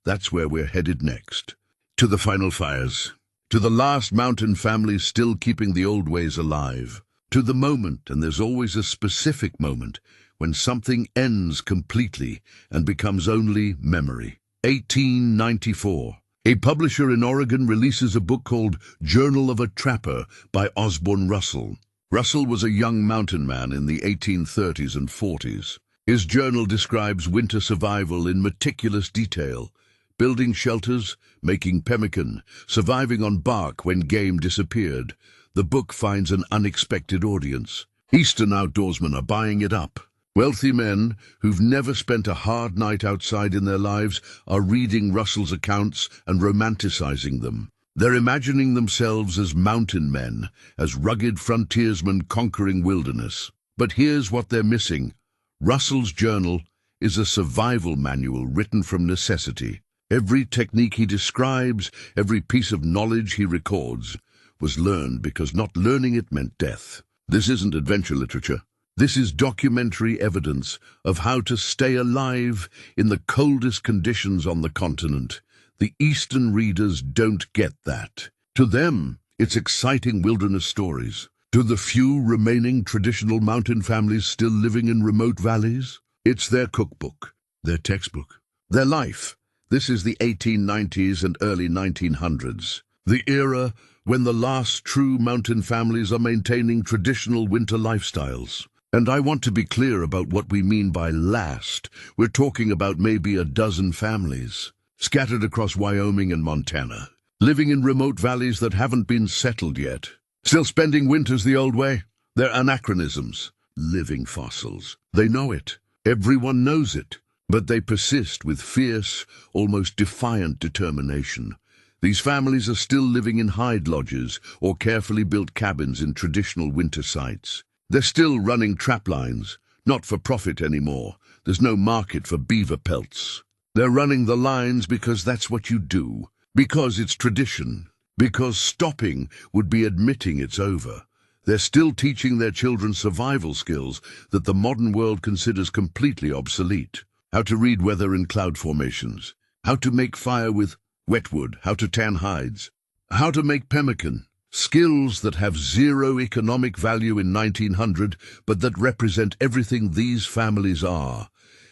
That's where we're headed next. To the final fires. To the last mountain family still keeping the old ways alive. To the moment, and there's always a specific moment, when something ends completely and becomes only memory. 1894. A publisher in Oregon releases a book called Journal of a Trapper by Osborne Russell. Russell was a young mountain man in the 1830s and 40s. His journal describes winter survival in meticulous detail, building shelters, making pemmican, surviving on bark when game disappeared. The book finds an unexpected audience. Eastern outdoorsmen are buying it up. Wealthy men who've never spent a hard night outside in their lives are reading Russell's accounts and romanticizing them. They're imagining themselves as mountain men, as rugged frontiersmen conquering wilderness. But here's what they're missing. Russell's journal is a survival manual written from necessity. Every technique he describes, every piece of knowledge he records, was learned because not learning it meant death. This isn't adventure literature. This is documentary evidence of how to stay alive in the coldest conditions on the continent. The Eastern readers don't get that. To them, it's exciting wilderness stories. To the few remaining traditional mountain families still living in remote valleys, it's their cookbook, their textbook, their life. This is the 1890s and early 1900s, the era when the last true mountain families are maintaining traditional winter lifestyles. And I want to be clear about what we mean by last. We're talking about maybe a dozen families, scattered across Wyoming and Montana, living in remote valleys that haven't been settled yet. Still spending winters the old way? They're anachronisms, living fossils. They know it. Everyone knows it. But they persist with fierce, almost defiant determination. These families are still living in hide lodges or carefully built cabins in traditional winter sites. They're still running trap lines, not for profit anymore. There's no market for beaver pelts. They're running the lines because that's what you do, because it's tradition, because stopping would be admitting it's over. They're still teaching their children survival skills that the modern world considers completely obsolete. How to read weather in cloud formations, how to make fire with wetwood, how to tan hides, how to make pemmican. Skills that have zero economic value in 1900, but that represent everything these families are.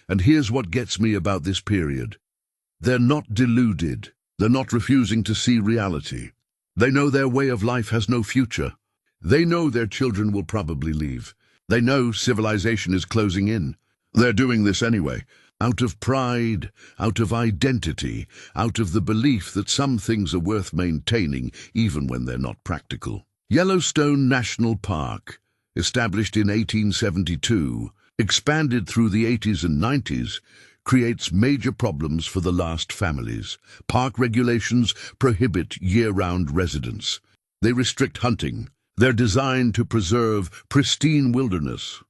And here's what gets me about this period. They're not deluded. They're not refusing to see reality. They know their way of life has no future. They know their children will probably leave. They know civilization is closing in. They're doing this anyway. Out of pride, out of identity, out of the belief that some things are worth maintaining even when they're not practical. Yellowstone National Park, established in 1872, expanded through the 80s and 90s, creates major problems for the last families. Park regulations prohibit year-round residence. They restrict hunting. They're designed to preserve pristine wilderness.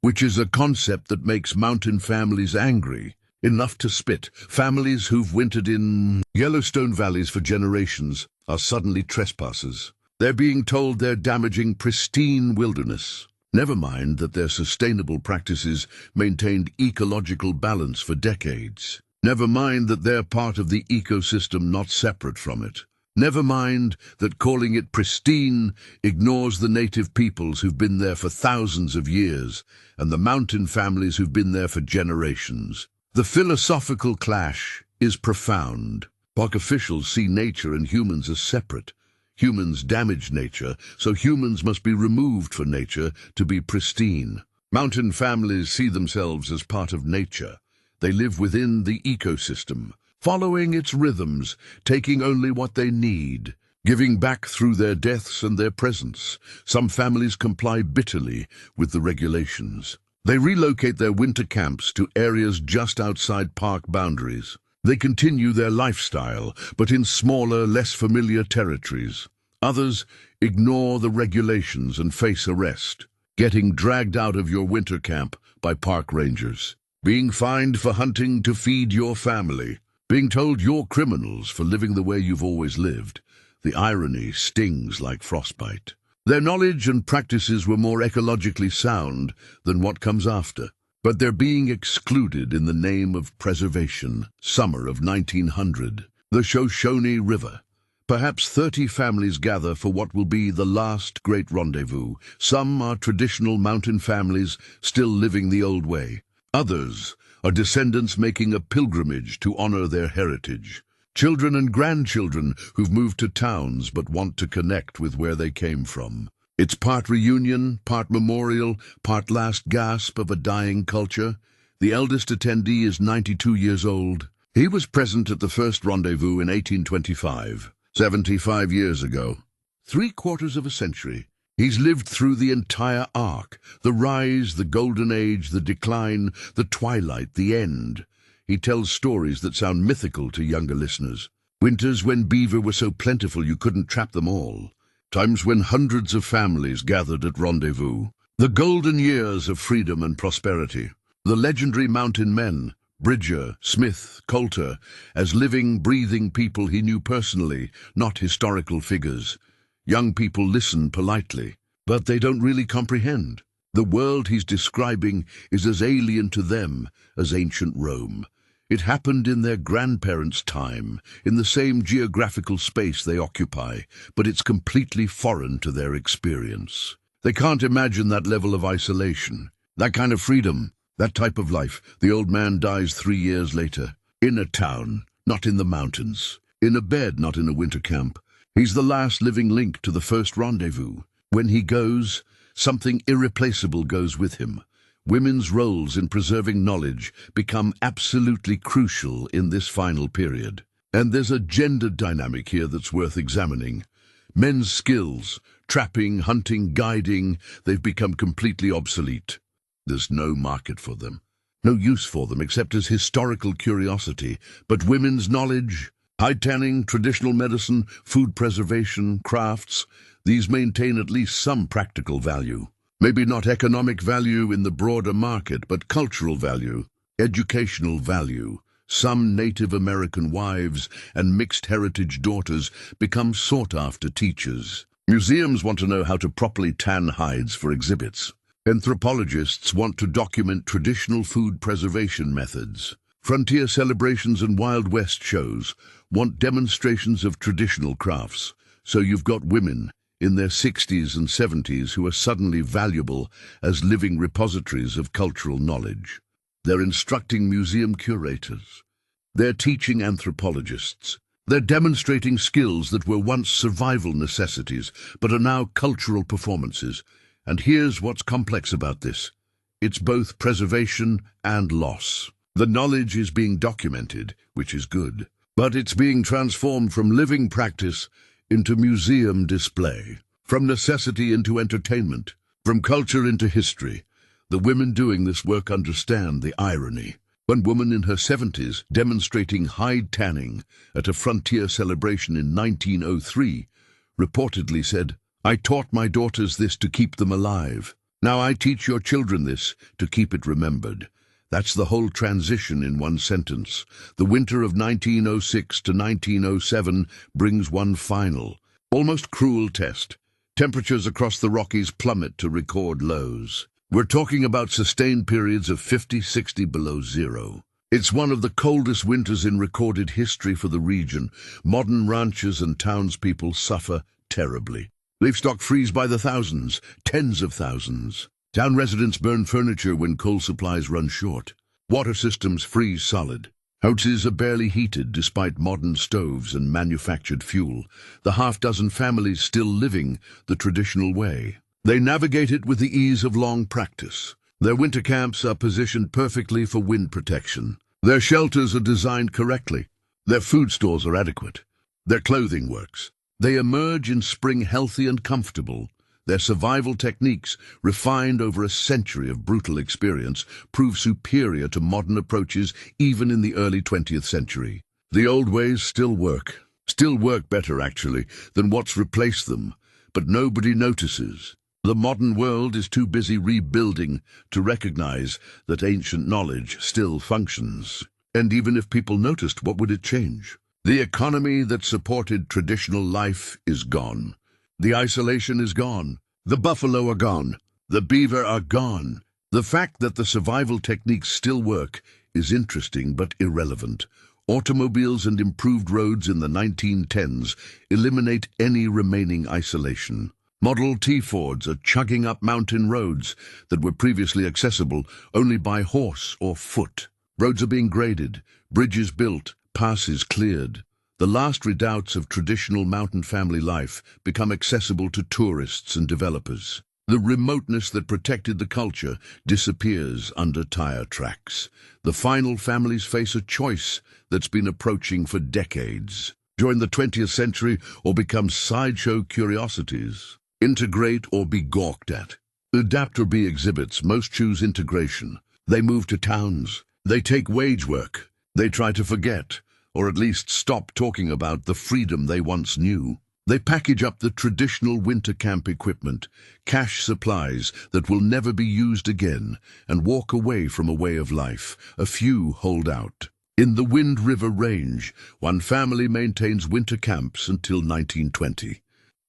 which is a concept that makes mountain families angry. Enough to spit. Families who've wintered in Yellowstone valleys for generations are suddenly trespassers. They're being told they're damaging pristine wilderness. Never mind that their sustainable practices maintained ecological balance for decades. Never mind that they're part of the ecosystem, not separate from it. Never mind that calling it pristine ignores the native peoples who've been there for thousands of years and the mountain families who've been there for generations. The philosophical clash is profound. Park officials see nature and humans as separate. Humans damage nature, so humans must be removed from nature to be pristine. Mountain families see themselves as part of nature. They live within the ecosystem, following its rhythms, taking only what they need, giving back through their deaths and their presence. Some families comply bitterly with the regulations. They relocate their winter camps to areas just outside park boundaries. They continue their lifestyle, but in smaller, less familiar territories. Others ignore the regulations and face arrest, getting dragged out of your winter camp by park rangers, being fined for hunting to feed your family, being told you're criminals for living the way you've always lived. The irony stings like frostbite. Their knowledge and practices were more ecologically sound than what comes after, but they're being excluded in the name of preservation. Summer of 1900, the Shoshone River. Perhaps 30 families gather for what will be the last great rendezvous. Some are traditional mountain families still living the old way. Others are descendants making a pilgrimage to honor their heritage. Children and grandchildren who've moved to towns but want to connect with where they came from. It's part reunion, part memorial, part last gasp of a dying culture. The eldest attendee is 92 years old. He was present at the first rendezvous in 1825, 75 years ago. 3/4 of a century. He's lived through the entire arc, the rise, the golden age, the decline, the twilight, the end. He tells stories that sound mythical to younger listeners. Winters when beaver were so plentiful you couldn't trap them all. Times when hundreds of families gathered at rendezvous. The golden years of freedom and prosperity. The legendary mountain men, Bridger, Smith, Coulter, as living, breathing people he knew personally, not historical figures. Young people listen politely, but they don't really comprehend. The world he's describing is as alien to them as ancient Rome. It happened in their grandparents' time, in the same geographical space they occupy, but it's completely foreign to their experience. They can't imagine that level of isolation, that kind of freedom, that type of life. The old man dies 3 years later, in a town, not in the mountains, in a bed, not in a winter camp. He's the last living link to the first rendezvous. When he goes, something irreplaceable goes with him. Women's roles in preserving knowledge become absolutely crucial in this final period. And there's a gender dynamic here that's worth examining. Men's skills, trapping, hunting, guiding, they've become completely obsolete. There's no market for them, no use for them except as historical curiosity. But women's knowledge, hide tanning, traditional medicine, food preservation, crafts, these maintain at least some practical value. Maybe not economic value in the broader market, but cultural value, educational value. Some Native American wives and mixed heritage daughters become sought-after teachers. Museums want to know how to properly tan hides for exhibits. Anthropologists want to document traditional food preservation methods. Frontier celebrations and Wild West shows want demonstrations of traditional crafts. So you've got women in their 60s and 70s who are suddenly valuable as living repositories of cultural knowledge. They're instructing museum curators. They're teaching anthropologists. They're demonstrating skills that were once survival necessities, but are now cultural performances. And here's what's complex about this. It's both preservation and loss. The knowledge is being documented, which is good, but it's being transformed from living practice into museum display, from necessity into entertainment, from culture into history. The women doing this work understand the irony. One woman in her 70s demonstrating hide tanning at a frontier celebration in 1903 reportedly said, "I taught my daughters this to keep them alive." Now I teach your children this to keep it remembered. That's the whole transition in one sentence. The winter of 1906 to 1907 brings one final, almost cruel test. Temperatures across the Rockies plummet to record lows. We're talking about sustained periods of 50, 60 below zero. It's one of the coldest winters in recorded history for the region. Modern ranchers and townspeople suffer terribly. Livestock freeze by the thousands, tens of thousands. Town residents burn furniture when coal supplies run short. Water systems freeze solid. Houses are barely heated despite modern stoves and manufactured fuel. The half-dozen families still living the traditional way. They navigate it with the ease of long practice. Their winter camps are positioned perfectly for wind protection. Their shelters are designed correctly. Their food stores are adequate. Their clothing works. They emerge in spring healthy and comfortable. Their survival techniques, refined over a century of brutal experience, prove superior to modern approaches even in the early 20th century. The old ways still work better actually, than what's replaced them, but nobody notices. The modern world is too busy rebuilding to recognize that ancient knowledge still functions. And even if people noticed, what would it change? The economy that supported traditional life is gone. The isolation is gone. The buffalo are gone. The beaver are gone. The fact that the survival techniques still work is interesting but irrelevant. Automobiles and improved roads in the 1910s eliminate any remaining isolation. Model T Fords are chugging up mountain roads that were previously accessible only by horse or foot. Roads are being graded, bridges built, passes cleared. The last redoubts of traditional mountain family life become accessible to tourists and developers. The remoteness that protected the culture disappears under tire tracks. The final families face a choice that's been approaching for decades. Join the 20th century or become sideshow curiosities. Integrate or be gawked at. Adapt or be exhibits. Most choose integration. They move to towns. They take wage work. They try to forget, or at least stop talking about the freedom they once knew. They package up the traditional winter camp equipment, cache supplies that will never be used again, and walk away from a way of life. A few hold out. In the Wind River Range, one family maintains winter camps until 1920.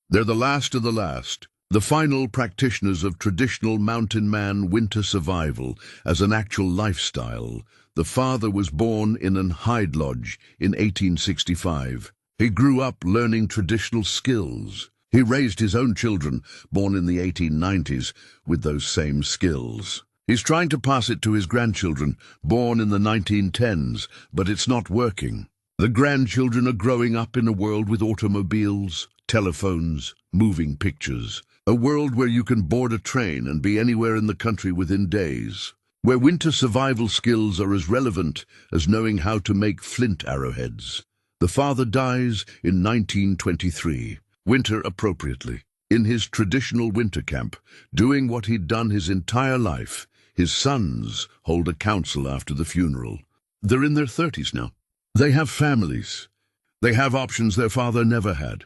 They're the last of the last, the final practitioners of traditional mountain man winter survival as an actual lifestyle. The father was born in an hide lodge in 1865. He grew up learning traditional skills. He raised his own children, born in the 1890s, with those same skills. He's trying to pass it to his grandchildren, born in the 1910s, but it's not working. The grandchildren are growing up in a world with automobiles, telephones, moving pictures. A world where you can board a train and be anywhere in the country within days. Where winter survival skills are as relevant as knowing how to make flint arrowheads. The father dies in 1923, winter appropriately. In his traditional winter camp, doing what he'd done his entire life, his sons hold a council after the funeral. They're in their 30s now. They have families. They have options their father never had.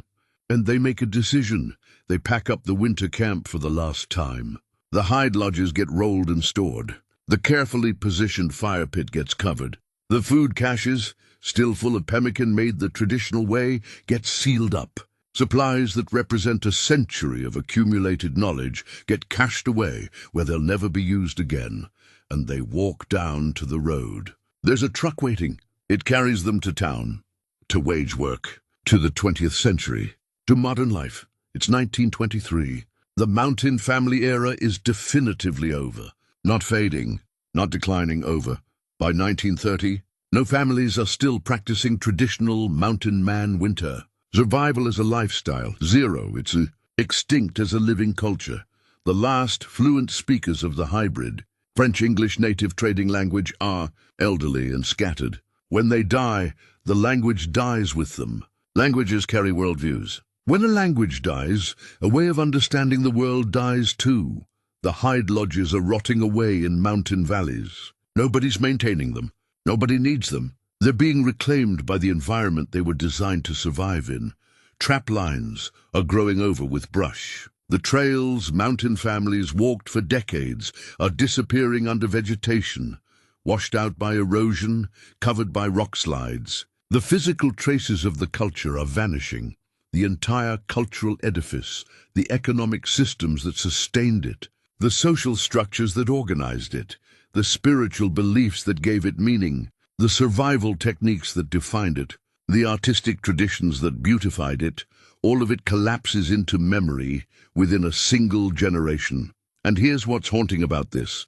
And they make a decision. They pack up the winter camp for the last time. The hide lodges get rolled and stored. The carefully positioned fire pit gets covered. The food caches, still full of pemmican made the traditional way, get sealed up. Supplies that represent a century of accumulated knowledge get cached away where they'll never be used again. And they walk down to the road. There's a truck waiting. It carries them to town, to wage work, to the 20th century, to modern life. It's 1923. The mountain family era is definitively over. Not fading, not declining, over. By 1930, no families are still practicing traditional mountain man winter. Survival is a lifestyle. Zero, it's extinct as a living culture. The last fluent speakers of the hybrid, French-English native trading language, are elderly and scattered. When they die, the language dies with them. Languages carry worldviews. When a language dies, a way of understanding the world dies too. The hide lodges are rotting away in mountain valleys. Nobody's maintaining them. Nobody needs them. They're being reclaimed by the environment they were designed to survive in. Trap lines are growing over with brush. The trails mountain families walked for decades are disappearing under vegetation, washed out by erosion, covered by rock slides. The physical traces of the culture are vanishing. The entire cultural edifice, the economic systems that sustained it, the social structures that organized it, the spiritual beliefs that gave it meaning, the survival techniques that defined it, the artistic traditions that beautified it, all of it collapses into memory within a single generation. And here's what's haunting about this.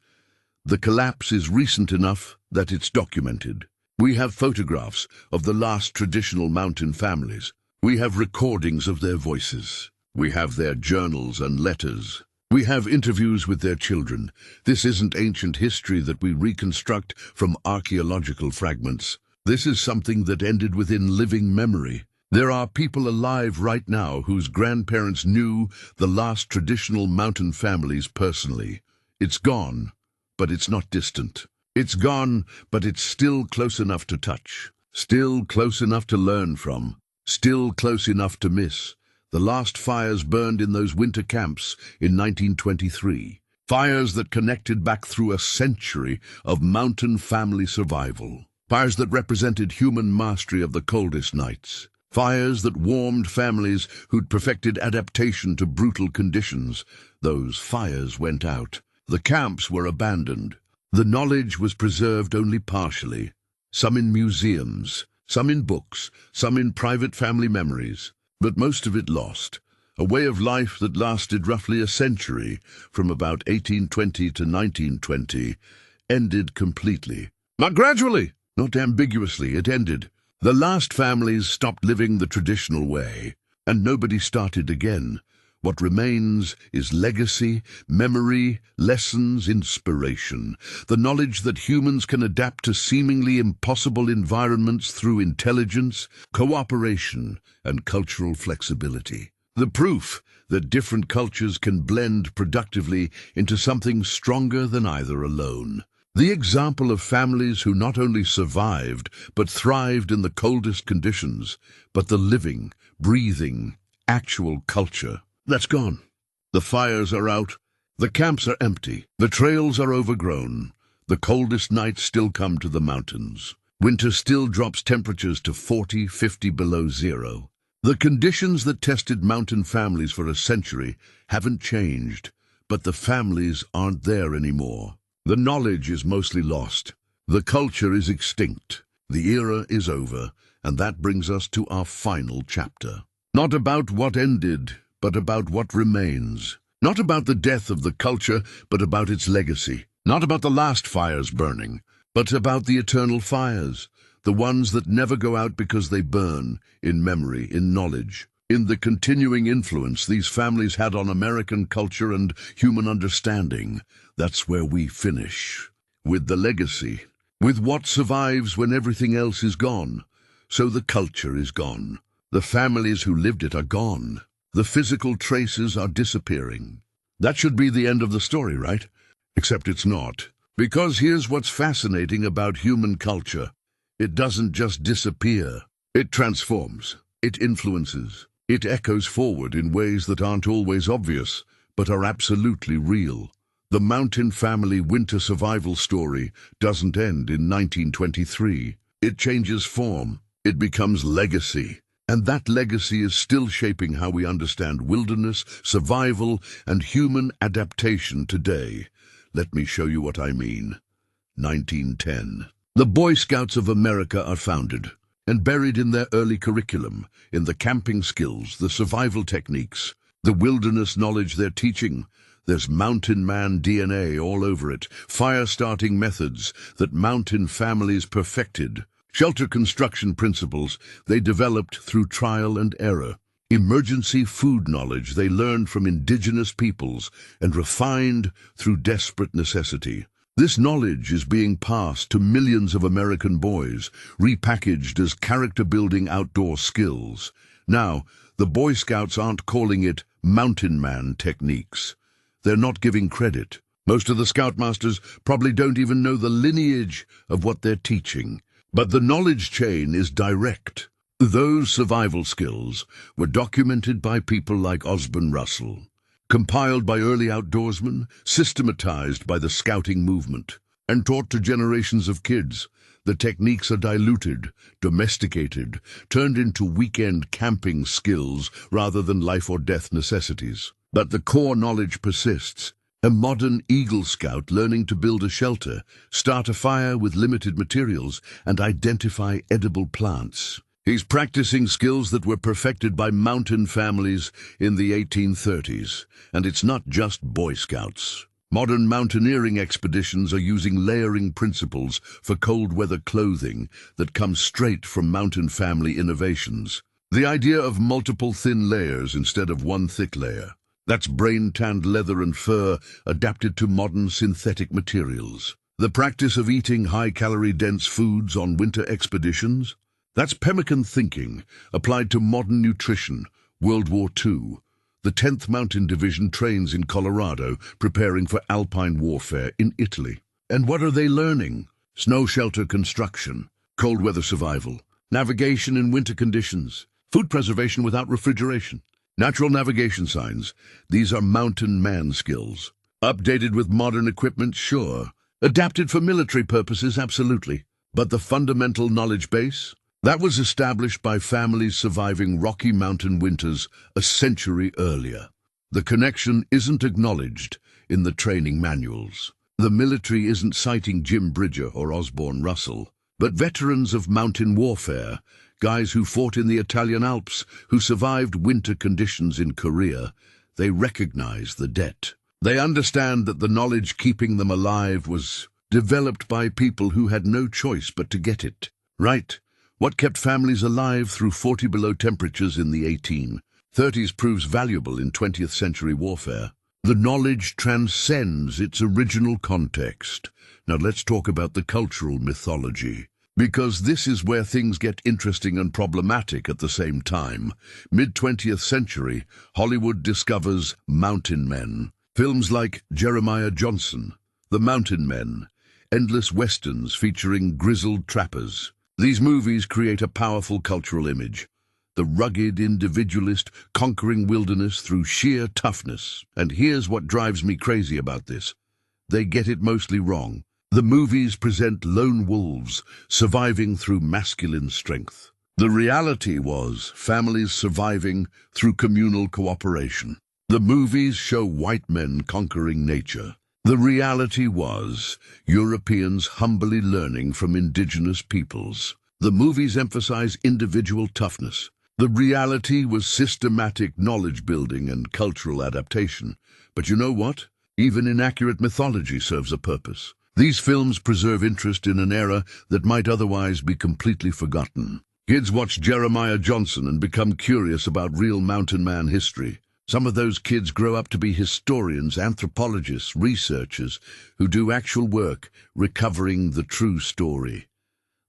The collapse is recent enough that it's documented. We have photographs of the last traditional mountain families. We have recordings of their voices. We have their journals and letters. We have interviews with their children. This isn't ancient history that we reconstruct from archaeological fragments. This is something that ended within living memory. There are people alive right now whose grandparents knew the last traditional mountain families personally. It's gone, but it's not distant. It's gone, but it's still close enough to touch. Still close enough to learn from. Still close enough to miss. The last fires burned in those winter camps in 1923. Fires that connected back through a century of mountain family survival. Fires that represented human mastery of the coldest nights. Fires that warmed families who'd perfected adaptation to brutal conditions. Those fires went out. The camps were abandoned. The knowledge was preserved only partially. Some in museums, some in books, some in private family memories. But most of it lost. A way of life that lasted roughly a century, from about 1820 to 1920, ended completely. Not gradually, not ambiguously, it ended. The last families stopped living the traditional way, and nobody started again. What remains is legacy, memory, lessons, inspiration. The knowledge that humans can adapt to seemingly impossible environments through intelligence, cooperation, and cultural flexibility. The proof that different cultures can blend productively into something stronger than either alone. The example of families who not only survived, but thrived in the coldest conditions, but the living, breathing, actual culture. That's gone. The fires are out. The camps are empty. The trails are overgrown. The coldest nights still come to the mountains. Winter still drops temperatures to 40, 50 below zero. The conditions that tested mountain families for a century haven't changed, but the families aren't there anymore. The knowledge is mostly lost. The culture is extinct. The era is over, and that brings us to our final chapter. Not about what ended, but about what remains. Not about the death of the culture, but about its legacy. Not about the last fires burning, but about the eternal fires, the ones that never go out because they burn, in memory, in knowledge, in the continuing influence these families had on American culture and human understanding. That's where we finish. With the legacy. With what survives when everything else is gone. So the culture is gone. The families who lived it are gone. The physical traces are disappearing. That should be the end of the story, right? Except it's not. Because here's what's fascinating about human culture. It doesn't just disappear. It transforms. It influences. It echoes forward in ways that aren't always obvious, but are absolutely real. The mountain family winter survival story doesn't end in 1923. It changes form. It becomes legacy. And that legacy is still shaping how we understand wilderness, survival, and human adaptation today. Let me show you what I mean. 1910. The Boy Scouts of America are founded, and buried in their early curriculum, in the camping skills, the survival techniques, the wilderness knowledge they're teaching. There's mountain man DNA all over it, fire-starting methods that mountain families perfected. Shelter construction principles they developed through trial and error. Emergency food knowledge they learned from indigenous peoples and refined through desperate necessity. This knowledge is being passed to millions of American boys, repackaged as character-building outdoor skills. Now, the Boy Scouts aren't calling it mountain man techniques. They're not giving credit. Most of the Scoutmasters probably don't even know the lineage of what they're teaching. But the knowledge chain is direct. Those survival skills were documented by people like Osborne Russell, compiled by early outdoorsmen, systematized by the scouting movement, and taught to generations of kids. The techniques are diluted, domesticated, turned into weekend camping skills rather than life or death necessities. But the core knowledge persists. A modern Eagle Scout learning to build a shelter, start a fire with limited materials, and identify edible plants. He's practicing skills that were perfected by mountain families in the 1830s. And it's not just Boy Scouts. Modern mountaineering expeditions are using layering principles for cold weather clothing that come straight from mountain family innovations. The idea of multiple thin layers instead of one thick layer. That's brain-tanned leather and fur adapted to modern synthetic materials. The practice of eating high-calorie dense foods on winter expeditions. That's pemmican thinking applied to modern nutrition. World War II. The 10th Mountain Division trains in Colorado, preparing for alpine warfare in Italy. And what are they learning? Snow shelter construction, cold weather survival, navigation in winter conditions, food preservation without refrigeration, natural navigation signs. These are mountain man skills. Updated with modern equipment, sure. Adapted for military purposes, absolutely. But the fundamental knowledge base? That was established by families surviving Rocky Mountain winters a century earlier. The connection isn't acknowledged in the training manuals. The military isn't citing Jim Bridger or Osborne Russell, but veterans of mountain warfare, guys who fought in the Italian Alps, who survived winter conditions in Korea. They recognize the debt. They understand that the knowledge keeping them alive was developed by people who had no choice but to get it right. What kept families alive through 40 below temperatures in the 1830s proves valuable in 20th century warfare. The knowledge transcends its original context. Now let's talk about the cultural mythology, because this is where things get interesting and problematic at the same time. Mid-20th century, Hollywood discovers mountain men. Films like Jeremiah Johnson, The Mountain Men, endless westerns featuring grizzled trappers. These movies create a powerful cultural image. The rugged individualist conquering wilderness through sheer toughness. And here's what drives me crazy about this. They get it mostly wrong. The movies present lone wolves surviving through masculine strength. The reality was families surviving through communal cooperation. The movies show white men conquering nature. The reality was Europeans humbly learning from indigenous peoples. The movies emphasize individual toughness. The reality was systematic knowledge building and cultural adaptation. But you know what? Even inaccurate mythology serves a purpose. These films preserve interest in an era that might otherwise be completely forgotten. Kids watch Jeremiah Johnson and become curious about real mountain man history. Some of those kids grow up to be historians, anthropologists, researchers who do actual work recovering the true story.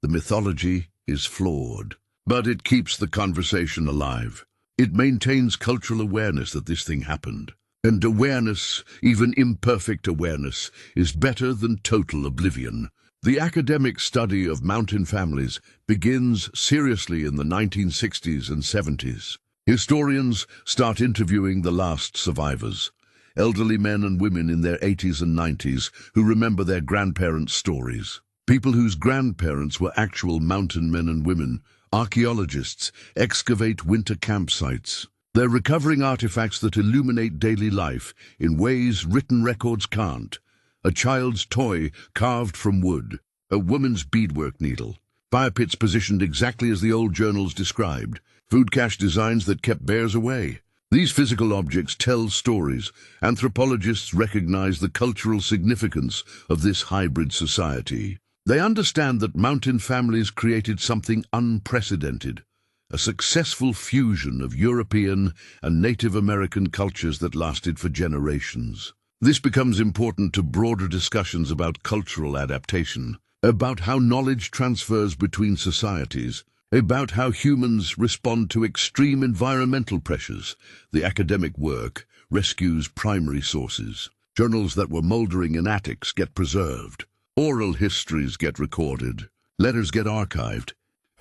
The mythology is flawed, but it keeps the conversation alive. It maintains cultural awareness that this thing happened. And awareness, even imperfect awareness, is better than total oblivion. The academic study of mountain families begins seriously in the 1960s and 70s. Historians start interviewing the last survivors, elderly men and women in their 80s and 90s who remember their grandparents' stories. People whose grandparents were actual mountain men and women. Archaeologists excavate winter campsites. They're recovering artifacts that illuminate daily life in ways written records can't. A child's toy carved from wood, a woman's beadwork needle, fire pits positioned exactly as the old journals described, food cache designs that kept bears away. These physical objects tell stories. Anthropologists recognize the cultural significance of this hybrid society. They understand that mountain families created something unprecedented, a successful fusion of European and Native American cultures that lasted for generations. This becomes important to broader discussions about cultural adaptation, about how knowledge transfers between societies, about how humans respond to extreme environmental pressures. The academic work rescues primary sources. Journals that were moldering in attics get preserved. Oral histories get recorded. Letters get archived.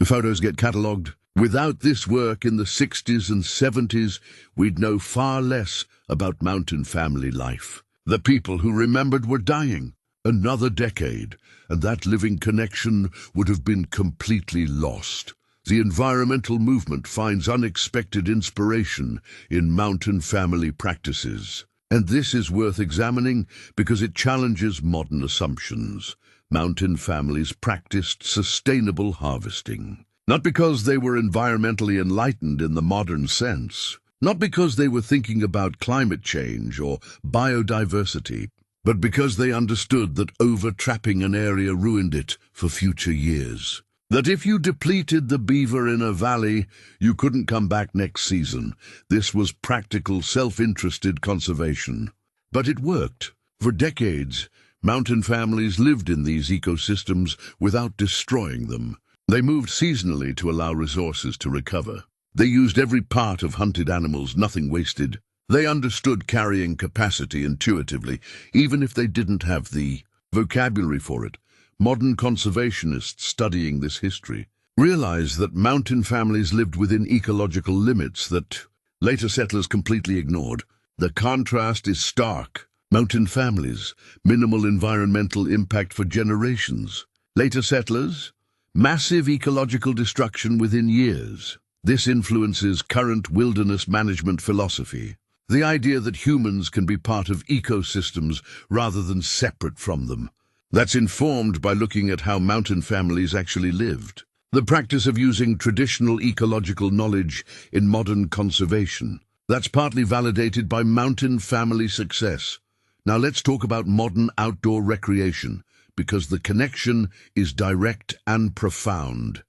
Photos get catalogued. Without this work in the 60s and 70s, we'd know far less about mountain family life. The people who remembered were dying. Another decade, and that living connection would have been completely lost. The environmental movement finds unexpected inspiration in mountain family practices. And this is worth examining because it challenges modern assumptions. Mountain families practiced sustainable harvesting. Not because they were environmentally enlightened in the modern sense, not because they were thinking about climate change or biodiversity, but because they understood that over-trapping an area ruined it for future years. That if you depleted the beaver in a valley, you couldn't come back next season. This was practical, self-interested conservation. But it worked. For decades, mountain families lived in these ecosystems without destroying them. They moved seasonally to allow resources to recover. They used every part of hunted animals, nothing wasted. They understood carrying capacity intuitively, even if they didn't have the vocabulary for it. Modern conservationists studying this history realize that mountain families lived within ecological limits that later settlers completely ignored. The contrast is stark. Mountain families, minimal environmental impact for generations. Later settlers, massive ecological destruction within years. This influences current wilderness management philosophy. The idea that humans can be part of ecosystems rather than separate from them. That's informed by looking at how mountain families actually lived. The practice of using traditional ecological knowledge in modern conservation. That's partly validated by mountain family success. Now let's talk about modern outdoor recreation, because the connection is direct and profound.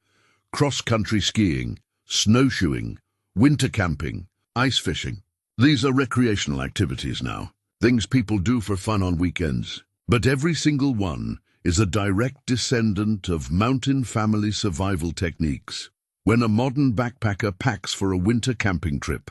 Cross-country skiing, snowshoeing, winter camping, ice fishing. These are recreational activities now, things people do for fun on weekends. But every single one is a direct descendant of mountain family survival techniques. When a modern backpacker packs for a winter camping trip,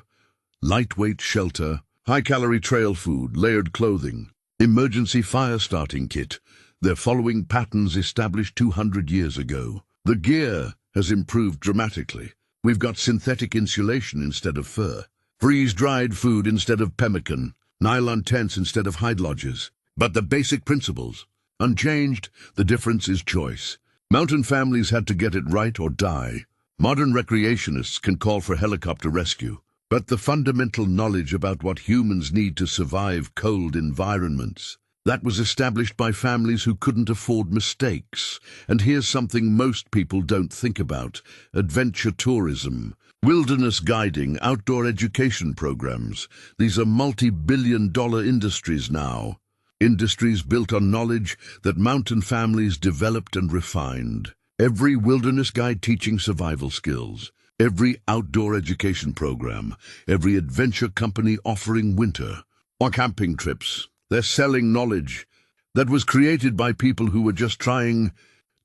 lightweight shelter, high-calorie trail food, layered clothing, emergency fire-starting kit, they're following patterns established 200 years ago. The gear has improved dramatically. We've got synthetic insulation instead of fur, freeze-dried food instead of pemmican, nylon tents instead of hide lodges. But the basic principles, unchanged. The difference is choice. Mountain families had to get it right or die. Modern recreationists can call for helicopter rescue. But the fundamental knowledge about what humans need to survive cold environments, that was established by families who couldn't afford mistakes. And here's something most people don't think about: adventure tourism, wilderness guiding, outdoor education programs. These are multi-billion-dollar industries now. Industries built on knowledge that mountain families developed and refined. Every wilderness guide teaching survival skills. Every outdoor education program. Every adventure company offering winter or camping trips. They're selling knowledge that was created by people who were just trying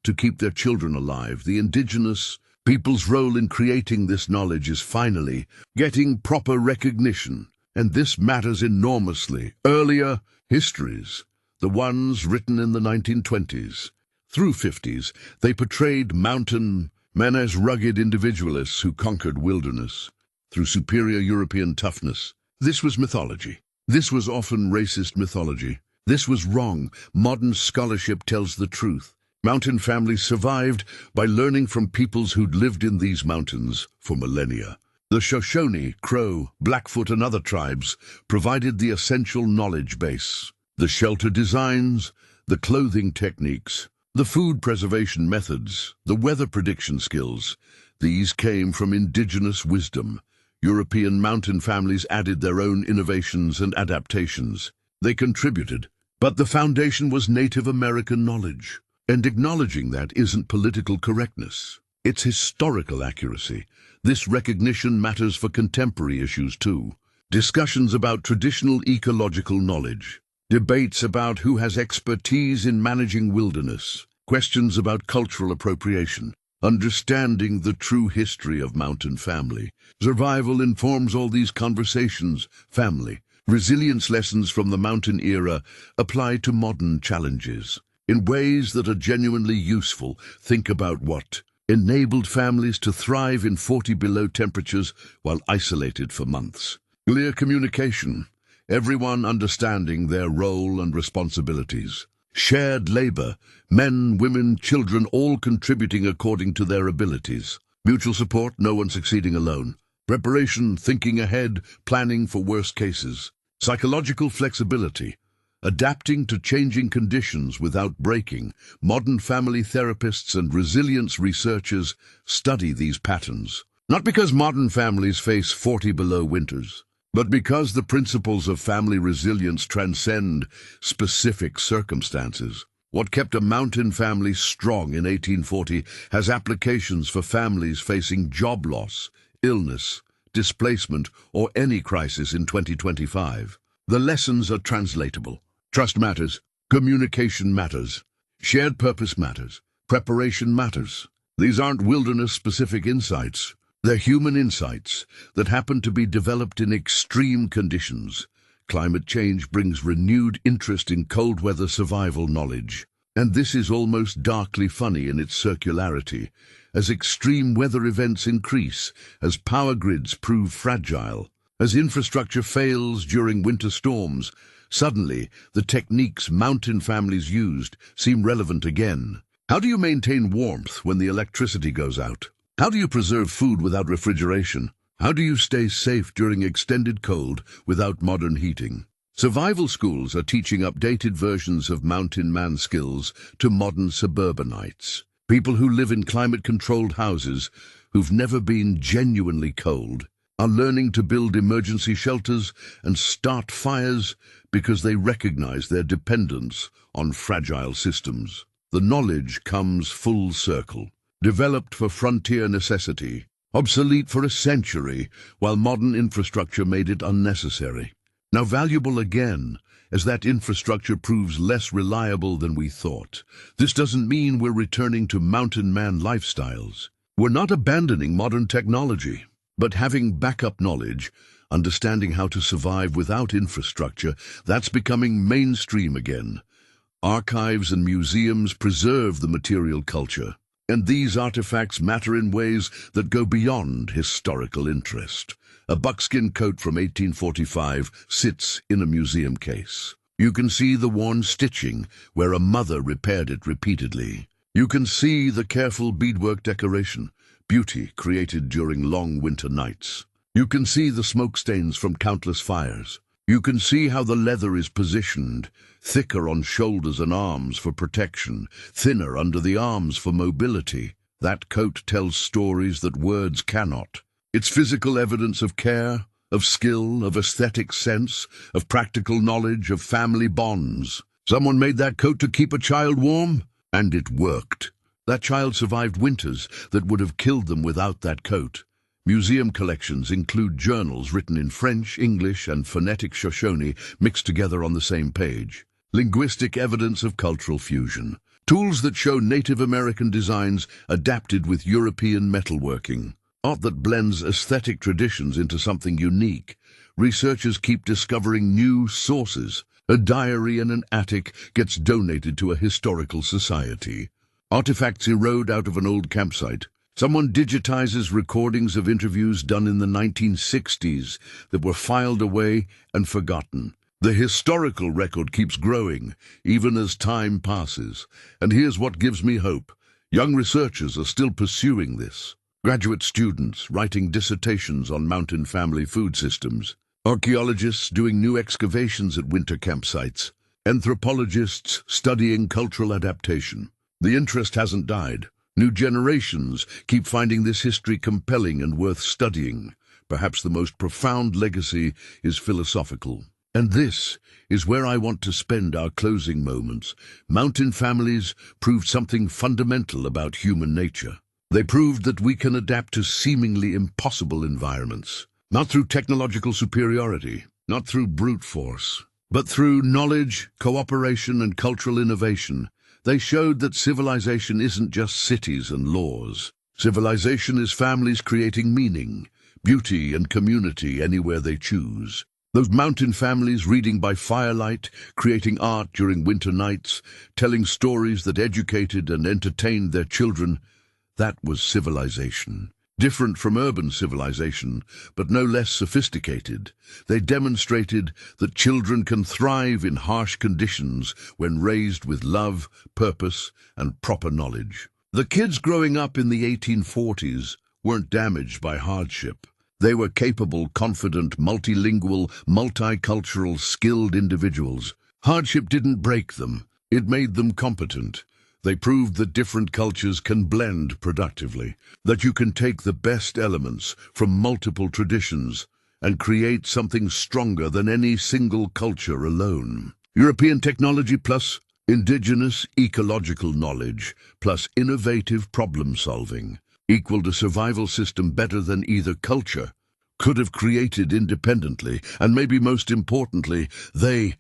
to keep their children alive. The indigenous people's role in creating this knowledge is finally getting proper recognition. And this matters enormously. Earlier histories, the ones written in the 1920s through 50s, they portrayed mountain men as rugged individualists who conquered wilderness through superior European toughness. This was mythology. This was often racist mythology. This was wrong. Modern scholarship tells the truth. Mountain families survived by learning from peoples who'd lived in these mountains for millennia. The Shoshone, Crow, Blackfoot and other tribes provided the essential knowledge base. The shelter designs, the clothing techniques, the food preservation methods, the weather prediction skills. These came from indigenous wisdom. European mountain families added their own innovations and adaptations. They contributed, but the foundation was Native American knowledge. And acknowledging that isn't political correctness. It's historical accuracy. This recognition matters for contemporary issues too. Discussions about traditional ecological knowledge. Debates about who has expertise in managing wilderness. Questions about cultural appropriation. Understanding the true history of mountain family. Survival informs all these conversations. Family. Resilience lessons from the mountain era apply to modern challenges. In ways that are genuinely useful. Think about what enabled families to thrive in 40 below temperatures while isolated for months. Clear communication, everyone understanding their role and responsibilities. Shared labor, men, women, children, all contributing according to their abilities. Mutual support, no one succeeding alone. Preparation, thinking ahead, planning for worst cases. Psychological flexibility, adapting to changing conditions without breaking. Modern family therapists and resilience researchers study these patterns. Not because modern families face 40 below winters, but because the principles of family resilience transcend specific circumstances. What kept a mountain family strong in 1840 has applications for families facing job loss, illness, displacement, or any crisis in 2025. The lessons are translatable. Trust matters, communication matters, shared purpose matters, preparation matters. These aren't wilderness-specific insights. They're human insights that happen to be developed in extreme conditions. Climate change brings renewed interest in cold weather survival knowledge. And this is almost darkly funny in its circularity. As extreme weather events increase, as power grids prove fragile, as infrastructure fails during winter storms, suddenly the techniques mountain families used seem relevant again. How do you maintain warmth when the electricity goes out? How do you preserve food without refrigeration? How do you stay safe during extended cold without modern heating? Survival schools are teaching updated versions of mountain man skills to modern suburbanites. People who live in climate-controlled houses, who've never been genuinely cold, are learning to build emergency shelters and start fires because they recognize their dependence on fragile systems. The knowledge comes full circle, developed for frontier necessity, obsolete for a century, while modern infrastructure made it unnecessary. Now valuable again, as that infrastructure proves less reliable than we thought. This doesn't mean we're returning to mountain man lifestyles. We're not abandoning modern technology, but having backup knowledge, understanding how to survive without infrastructure, that's becoming mainstream again. Archives and museums preserve the material culture, and these artifacts matter in ways that go beyond historical interest. A buckskin coat from 1845 sits in a museum case. You can see the worn stitching where a mother repaired it repeatedly. You can see the careful beadwork decoration, beauty created during long winter nights. You can see the smoke stains from countless fires. You can see how the leather is positioned, thicker on shoulders and arms for protection, thinner under the arms for mobility. That coat tells stories that words cannot. It's physical evidence of care, of skill, of aesthetic sense, of practical knowledge, of family bonds. Someone made that coat to keep a child warm, and it worked. That child survived winters that would have killed them without that coat. Museum collections include journals written in French, English, and phonetic Shoshone mixed together on the same page. Linguistic evidence of cultural fusion. Tools that show Native American designs adapted with European metalworking. Art that blends aesthetic traditions into something unique. Researchers keep discovering new sources. A diary in an attic gets donated to a historical society. Artifacts erode out of an old campsite. Someone digitizes recordings of interviews done in the 1960s that were filed away and forgotten. The historical record keeps growing, even as time passes. And here's what gives me hope. Young researchers are still pursuing this. Graduate students writing dissertations on mountain family food systems. Archaeologists doing new excavations at winter campsites. Anthropologists studying cultural adaptation. The interest hasn't died. New generations keep finding this history compelling and worth studying. Perhaps the most profound legacy is philosophical. And this is where I want to spend our closing moments. Mountain families proved something fundamental about human nature. They proved that we can adapt to seemingly impossible environments, not through technological superiority, not through brute force, but through knowledge, cooperation, and cultural innovation. They showed that civilization isn't just cities and laws. Civilization is families creating meaning, beauty, and community anywhere they choose. Those mountain families reading by firelight, creating art during winter nights, telling stories that educated and entertained their children, That was civilization. Different from urban civilization, but no less sophisticated. They demonstrated that children can thrive in harsh conditions when raised with love, purpose, and proper knowledge. The kids growing up in the 1840s weren't damaged by hardship. They were capable, confident, multilingual, multicultural, skilled individuals. Hardship didn't break them. It made them competent. They proved that different cultures can blend productively, that you can take the best elements from multiple traditions and create something stronger than any single culture alone. European technology plus indigenous ecological knowledge plus innovative problem solving equaled a survival system better than either culture could have created independently, and maybe most importantly, they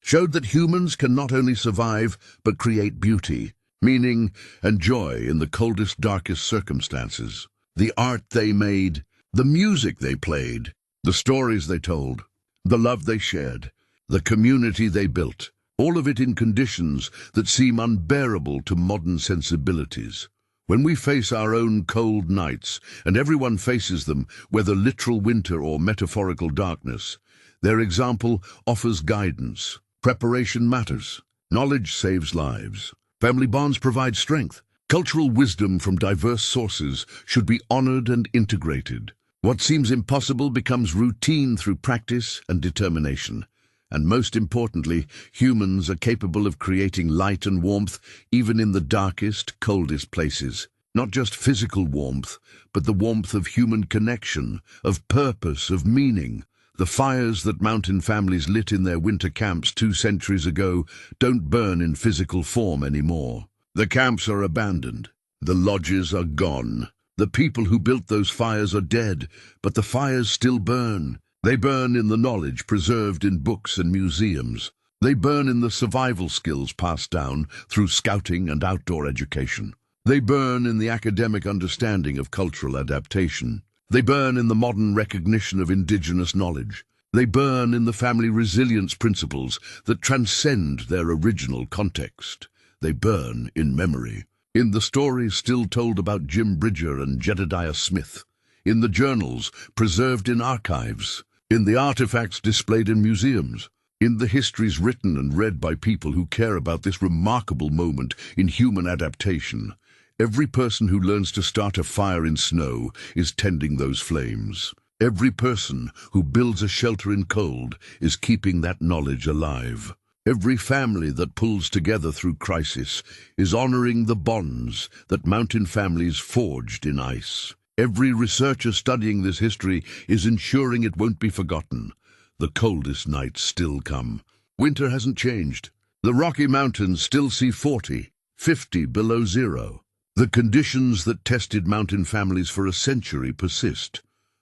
showed that humans can not only survive but create beauty, meaning, and joy in the coldest, darkest circumstances. The art they made, the music they played, the stories they told, the love they shared, the community they built, all of it in conditions that seem unbearable to modern sensibilities. When we face our own cold nights, and everyone faces them, whether literal winter or metaphorical darkness, their example offers guidance. Preparation matters. Knowledge saves lives. Family bonds provide strength. Cultural wisdom from diverse sources should be honored and integrated. What seems impossible becomes routine through practice and determination. And most importantly, humans are capable of creating light and warmth even in the darkest, coldest places. Not just physical warmth, but the warmth of human connection, of purpose, of meaning. The fires that mountain families lit in their winter camps 2 centuries ago don't burn in physical form anymore. The camps are abandoned. The lodges are gone. The people who built those fires are dead, but the fires still burn. They burn in the knowledge preserved in books and museums. They burn in the survival skills passed down through scouting and outdoor education. They burn in the academic understanding of cultural adaptation. They burn in the modern recognition of indigenous knowledge. They burn in the family resilience principles that transcend their original context. They burn in memory, in the stories still told about Jim Bridger and Jedediah Smith, in the journals preserved in archives, in the artifacts displayed in museums, in the histories written and read by people who care about this remarkable moment in human adaptation. Every person who learns to start a fire in snow is tending those flames. Every person who builds a shelter in cold is keeping that knowledge alive. Every family that pulls together through crisis is honoring the bonds that mountain families forged in ice. Every researcher studying this history is ensuring it won't be forgotten. The coldest nights still come. Winter hasn't changed. The Rocky Mountains still see 40, 50 below zero. The conditions that tested mountain families for a century persist,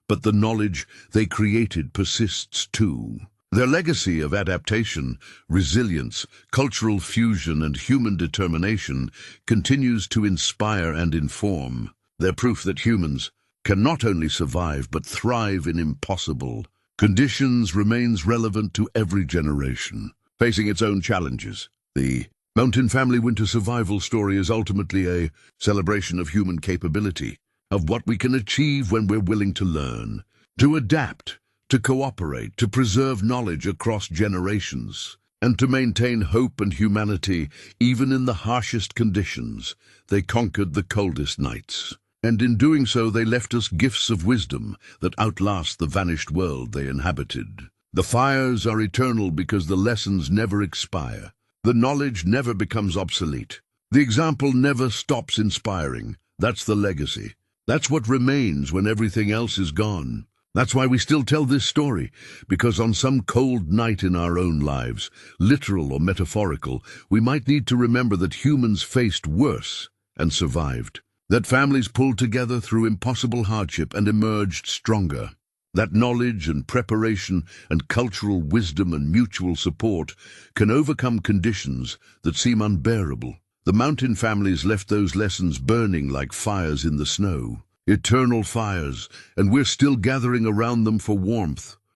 but the knowledge they created persists too. Their legacy of adaptation, resilience, cultural fusion, and human determination continues to inspire and inform. They're proof that humans can not only survive but thrive in impossible conditions remains relevant to every generation, facing its own challenges. The Mountain Family Winter Survival story is ultimately a celebration of human capability, of what we can achieve when we're willing to learn, to adapt, to cooperate, to preserve knowledge across generations, and to maintain hope and humanity even in the harshest conditions. They conquered the coldest nights, and in doing so they left us gifts of wisdom that outlast the vanished world they inhabited. The fires are eternal because the lessons never expire. The knowledge never becomes obsolete. The example never stops inspiring. That's the legacy. That's what remains when everything else is gone. That's why we still tell this story, because on some cold night in our own lives, literal or metaphorical, we might need to remember that humans faced worse and survived. That families pulled together through impossible hardship and emerged stronger. That knowledge and preparation and cultural wisdom and mutual support can overcome conditions that seem unbearable. The mountain families left those lessons burning like fires in the snow, eternal fires, and we're still gathering around them for warmth,